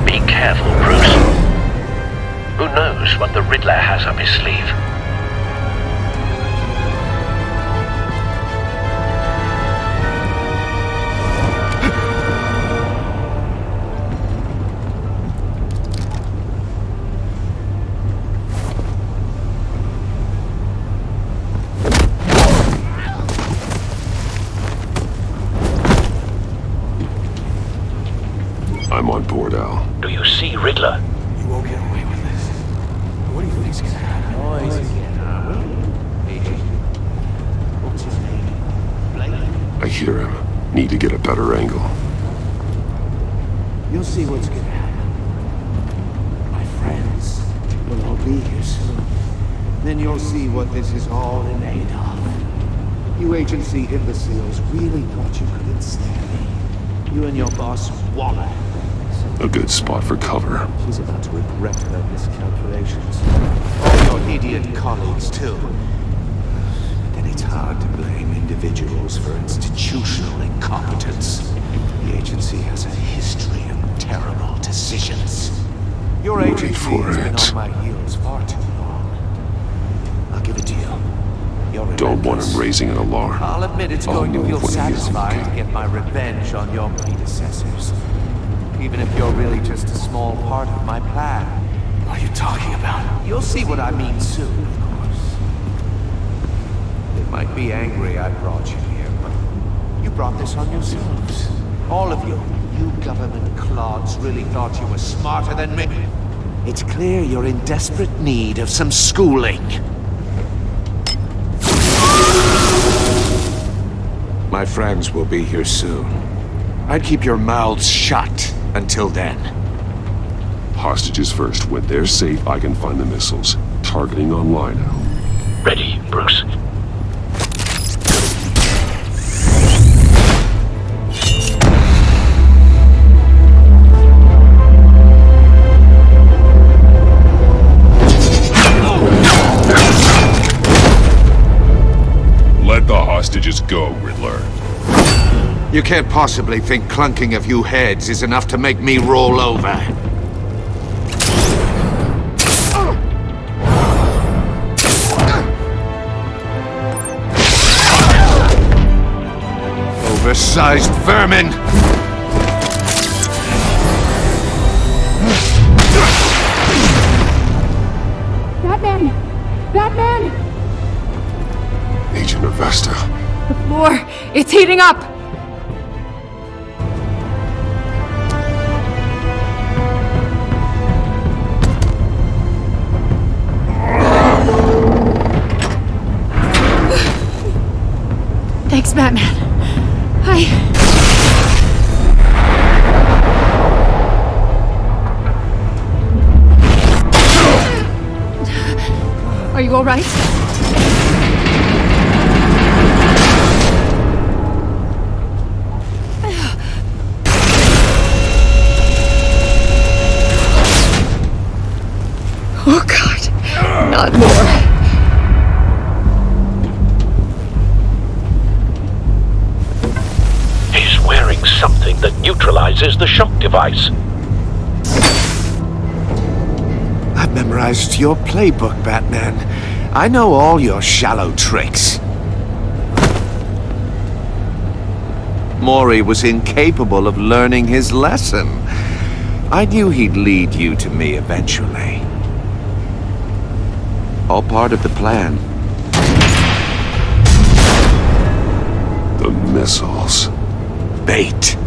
Be careful, Bruce. Who knows what the Riddler has up his sleeve? I'm on board, Al. Do you see Riddler? You won't get away with this. What do you think's gonna happen? What's his name? I hear him. Need to get a better angle. You'll see what's gonna happen. My friends will all be here soon. Then you'll see what this is all in aid of. You agency imbeciles really thought you could ensnare me. You and your boss, Waller. A good spot for cover. She's about to regret her miscalculations. All your idiot colleagues, too. Then it's hard to blame individuals for institutional incompetence. The agency has a history of terrible decisions. Your agency has been on my heels far too long. I'll give it to you. Don't want him raising an alarm. I'll admit it's going to feel satisfying to get my revenge on your predecessors. Even if you're really just a small part of my plan. What are you talking about? You'll see what I mean soon, of course. They might be angry I brought you here, but you brought this on yourselves. All of you. You government clods really thought you were smarter than me. It's clear you're in desperate need of some schooling. My friends will be here soon. I'd keep your mouths shut until then. Hostages first. When they're safe, I can find the missiles. Targeting online now. Ready, Bruce. Let the hostages go, Riddler. You can't possibly think clunking a few heads is enough to make me roll over. Oversized vermin! Batman! Batman! Agent Avesta. The floor, it's heating up! Thanks, Batman. Are you all right? Oh, God. Not more. Something that neutralizes the shock device. I've memorized your playbook, Batman. I know all your shallow tricks. Mori was incapable of learning his lesson. I knew he'd lead you to me eventually. All part of the plan. The missiles. Bait.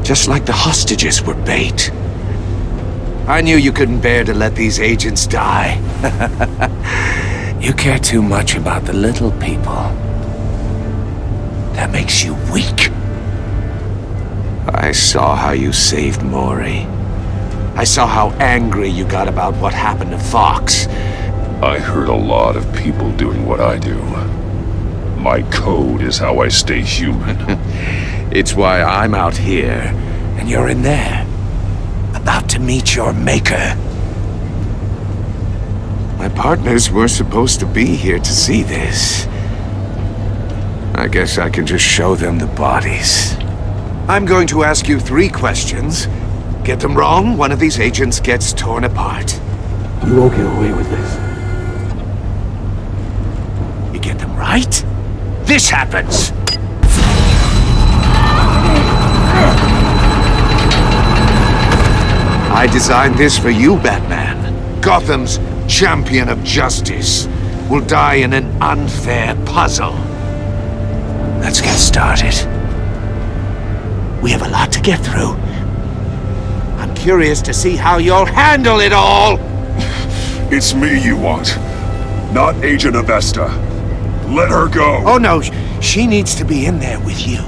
Just like the hostages were bait. I knew you couldn't bear to let these agents die. You care too much about the little people. That makes you weak. I saw how you saved Mori. I saw how angry you got about what happened to Fox. I heard a lot of people doing what I do. My code is how I stay human. It's why I'm out here, and you're in there. About to meet your maker. My partners were supposed to be here to see this. I guess I can just show them the bodies. I'm going to ask you 3 questions. Get them wrong, one of these agents gets torn apart. You won't get away with this. You get them right, this happens! I designed this for you, Batman. Gotham's champion of justice will die in an unfair puzzle. Let's get started. We have a lot to get through. I'm curious to see how you'll handle it all! It's me you want, not Agent Avesta. Let her go! Oh no, she needs to be in there with you.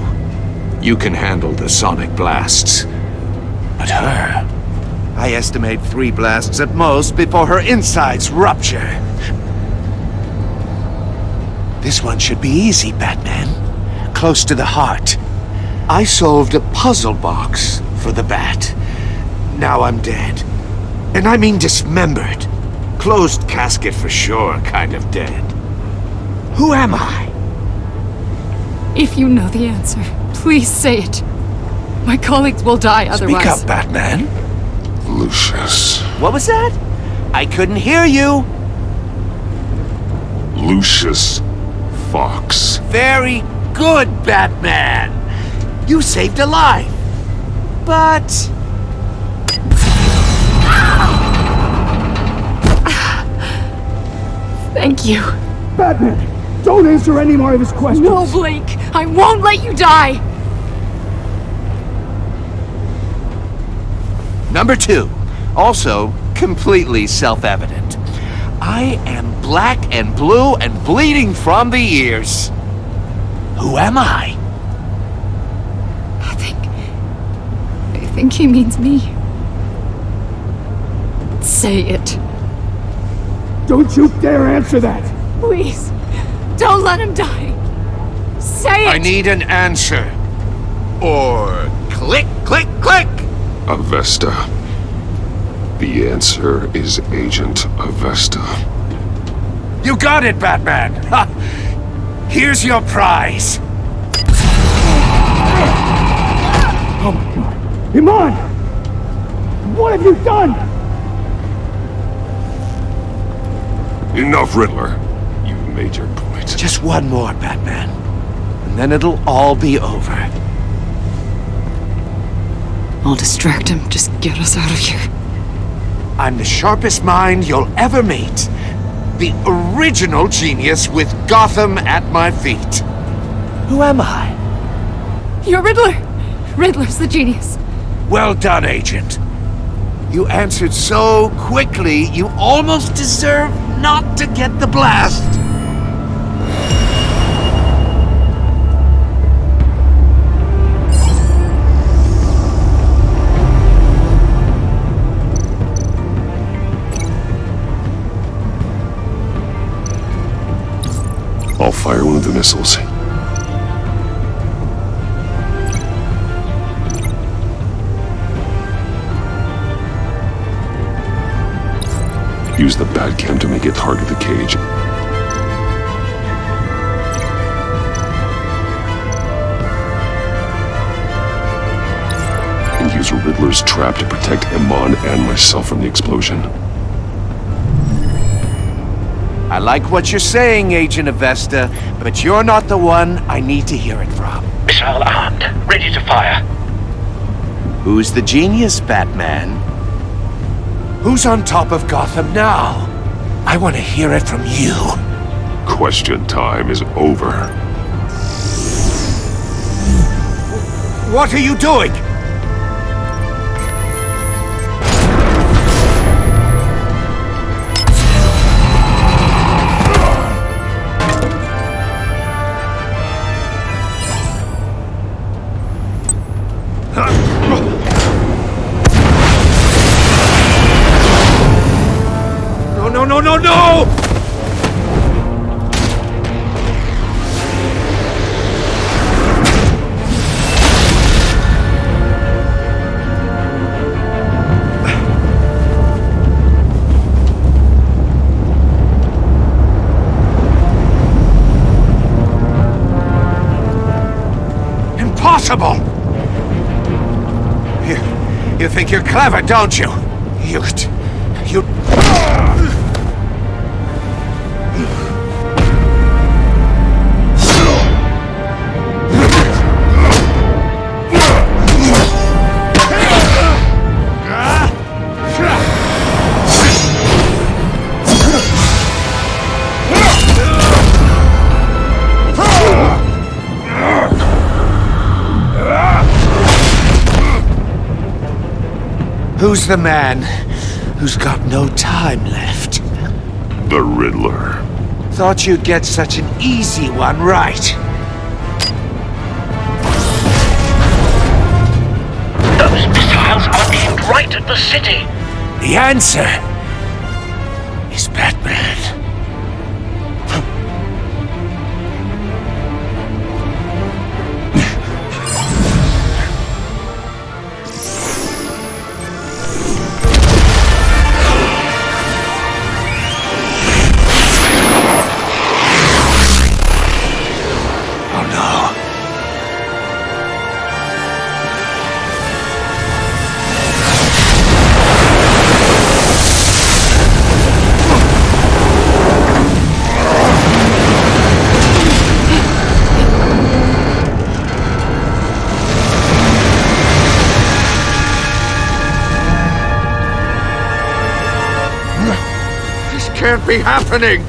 You can handle the sonic blasts. But her... I estimate 3 blasts at most before her insides rupture. This one should be easy, Batman. Close to the heart. I solved a puzzle box for the Bat. Now I'm dead. And I mean dismembered. Closed casket for sure, kind of dead. Who am I? If you know the answer, please say it. My colleagues will die otherwise. Speak up, Batman. Lucius. What was that? I couldn't hear you. Lucius Fox. Very good, Batman. You saved a life. But... Thank you. Batman, don't answer any more of his questions. No, Blake. I won't let you die. Number 2. Also, completely self-evident. I am black and blue and bleeding from the ears. Who am I? I think he means me. Say it. Don't you dare answer that! Please, don't let him die. Say it! I need an answer. Or click, click, click! Avesta. The answer is Agent Avesta. You got it, Batman! Ha! Here's your prize. Oh my god. Iman! What have you done? Enough, Riddler. You've made your point. Just one more, Batman. And then it'll all be over. I'll distract him. Just get us out of here. I'm the sharpest mind you'll ever meet. The original genius with Gotham at my feet. Who am I? You're Riddler. Riddler's the genius. Well done, Agent. You answered so quickly, you almost deserve not to get the blast. I'll fire one of the missiles. Use the Batcam to make it target the cage. And use Riddler's trap to protect Iman and myself from the explosion. I like what you're saying, Agent Avesta, but you're not the one I need to hear it from. Missile armed, ready to fire. Who's the genius, Batman? Who's on top of Gotham now? I want to hear it from you. Question time is over. What are you doing? No! Impossible! You think you're clever, don't you? You... Who's the man who's got no time left? The Riddler. Thought you'd get such an easy one right. Those missiles are aimed right at the city. The answer is Batman. can't be happening!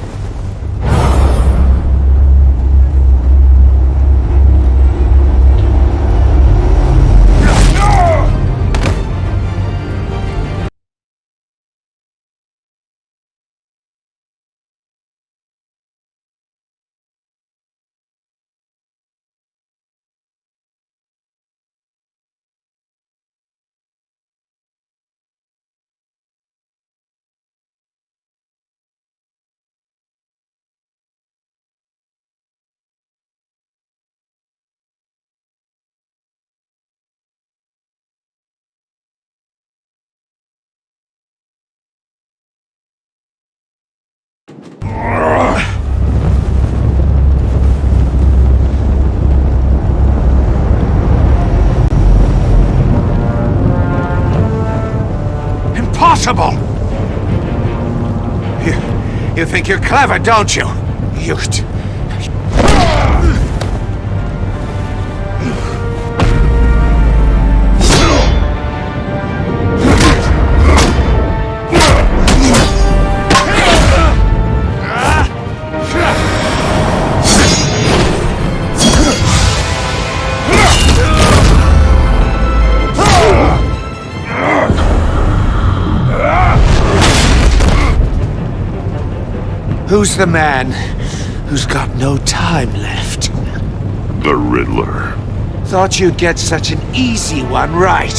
Impossible! You think you're clever, don't you? You... Who's the man who's got no time left? The Riddler. Thought you'd get such an easy one right.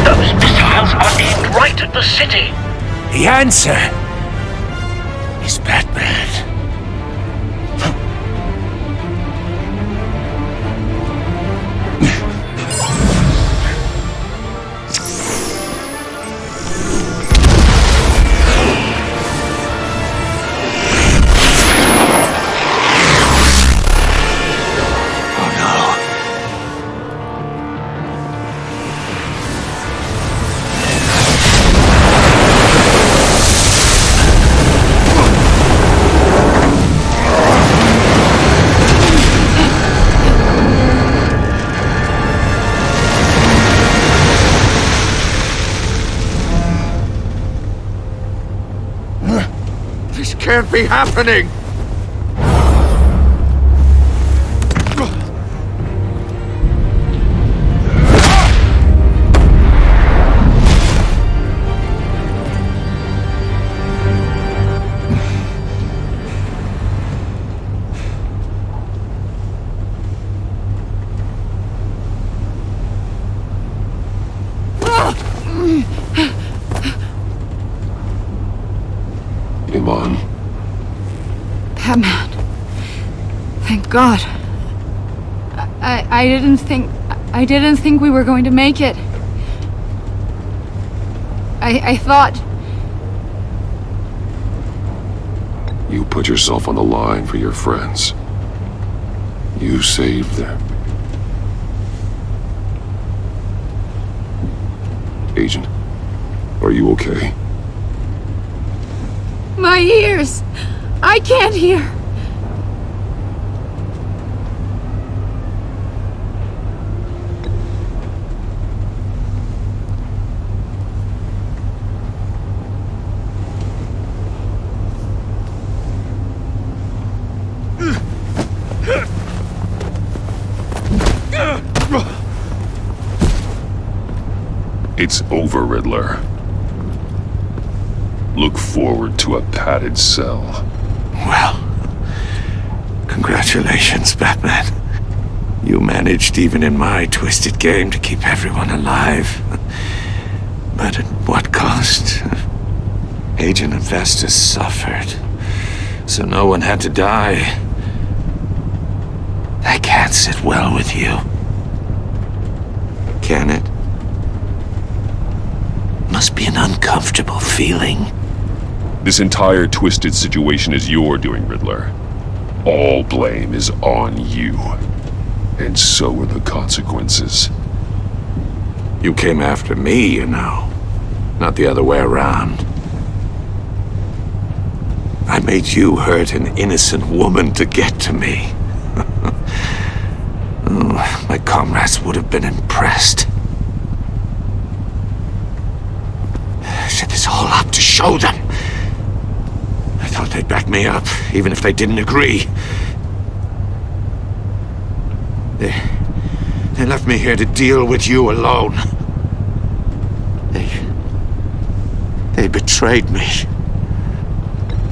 Those missiles are aimed right at the city. The answer is Batman. Can't be happening! Iman. Batman. Thank God. I didn't think we were going to make it. I thought... You put yourself on the line for your friends. You saved them. Agent, are you okay? My ears! I can't hear! It's over, Riddler. Look forward to a padded cell. Well, congratulations, Batman. You managed, even in my twisted game, to keep everyone alive. But at what cost? Agent Investus suffered, so no one had to die. That can't sit well with you. Can it? Must be an uncomfortable feeling. This entire twisted situation is your doing, Riddler. All blame is on you. And so are the consequences. You came after me, you know. Not the other way around. I made you hurt an innocent woman to get to me. Oh, my comrades would have been impressed. this all up to show them. I thought they'd back me up, even if they didn't agree. They left me here to deal with you alone. They betrayed me.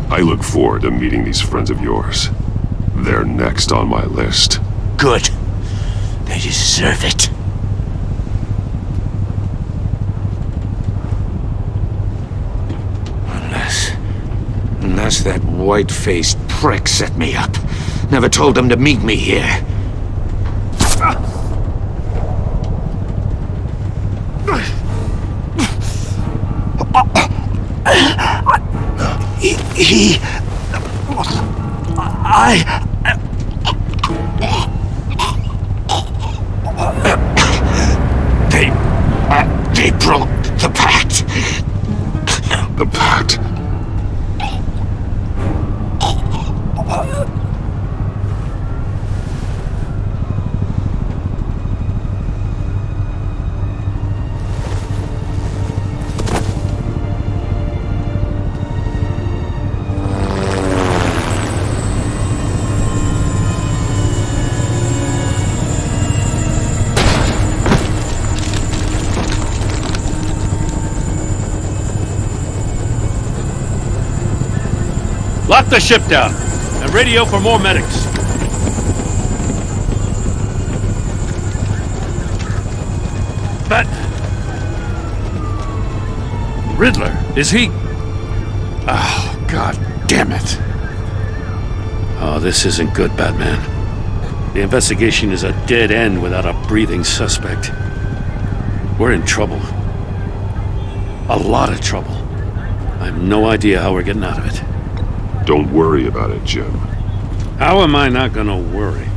I look forward to meeting these friends of yours. They're next on my list. Good. They deserve it. Unless that white-faced prick set me up. Never told them to meet me here. They broke the pact. The pact? Lock the ship down, and radio for more medics. Riddler, is he... Oh, God damn it. Oh, this isn't good, Batman. The investigation is a dead end without a breathing suspect. We're in trouble. A lot of trouble. I have no idea how we're getting out of it. Don't worry about it, Jim. How am I not gonna worry?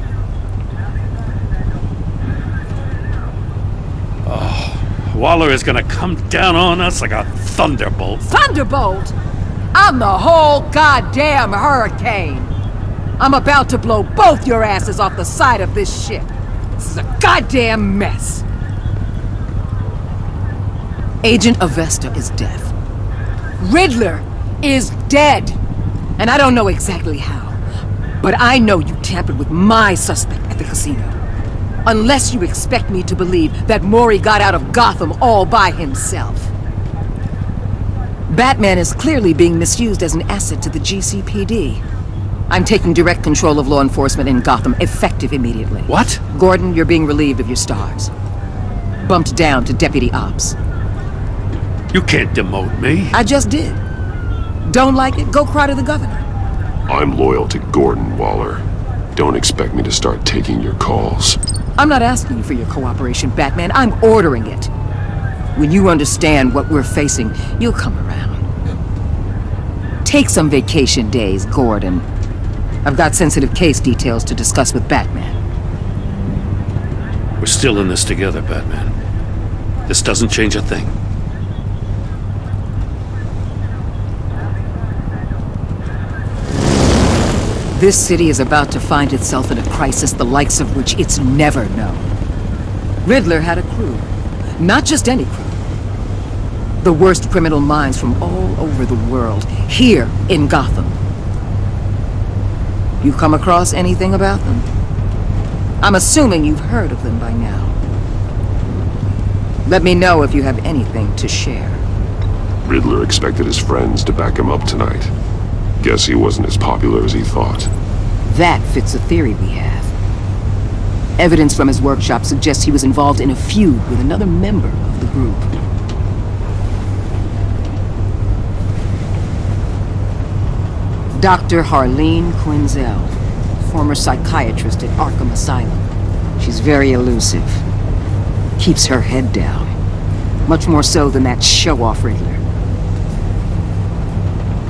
Oh, Waller is gonna come down on us like a thunderbolt. Thunderbolt? I'm the whole goddamn hurricane. I'm about to blow both your asses off the side of this ship. This is a goddamn mess. Agent Avesta is dead. Riddler is dead. And I don't know exactly how, but I know you tampered with my suspect at the casino. Unless you expect me to believe that Mori got out of Gotham all by himself. Batman is clearly being misused as an asset to the GCPD. I'm taking direct control of law enforcement in Gotham, effective immediately. What? Gordon, you're being relieved of your stars. Bumped down to Deputy Ops. You can't demote me. I just did. Don't like it? Go cry to the governor. I'm loyal to Gordon, Waller. Don't expect me to start taking your calls. I'm not asking for your cooperation, Batman. I'm ordering it. When you understand what we're facing, you'll come around. Take some vacation days, Gordon. I've got sensitive case details to discuss with Batman. We're still in this together, Batman. This doesn't change a thing. This city is about to find itself in a crisis the likes of which it's never known. Riddler had a crew. Not just any crew. The worst criminal minds from all over the world, here in Gotham. You come across anything about them? I'm assuming you've heard of them by now. Let me know if you have anything to share. Riddler expected his friends to back him up tonight. Guess he wasn't as popular as he thought. That fits a theory we have. Evidence from his workshop suggests he was involved in a feud with another member of the group. Dr. Harleen Quinzel, former psychiatrist at Arkham Asylum. She's very elusive. Keeps her head down. Much more so than that show-off Riddler.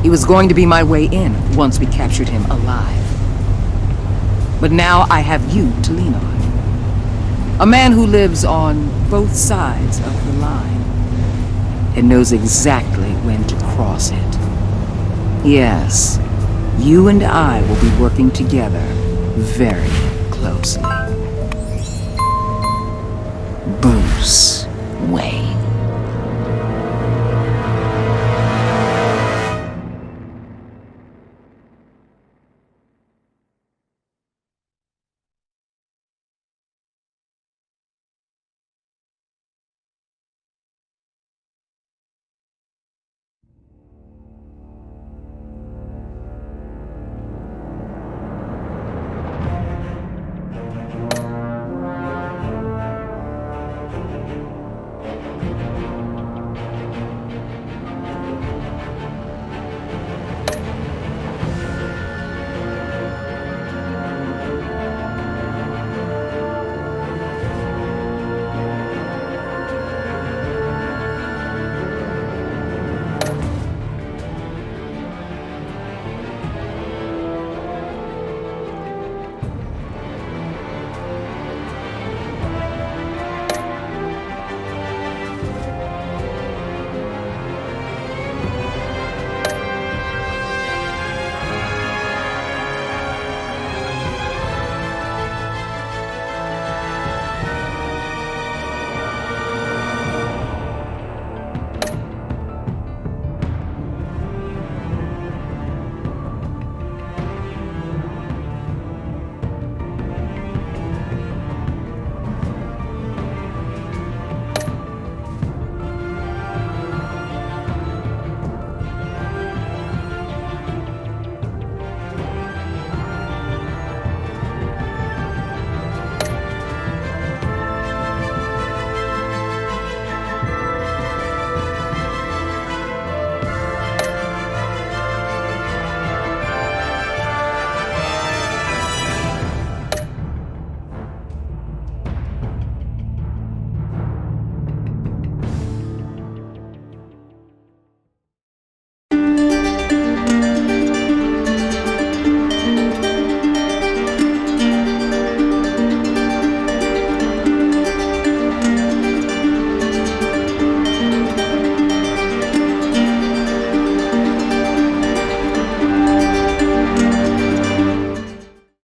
He was going to be my way in once we captured him alive. But now I have you to lean on. A man who lives on both sides of the line and knows exactly when to cross it. Yes, you and I will be working together very closely. Bruce Wayne.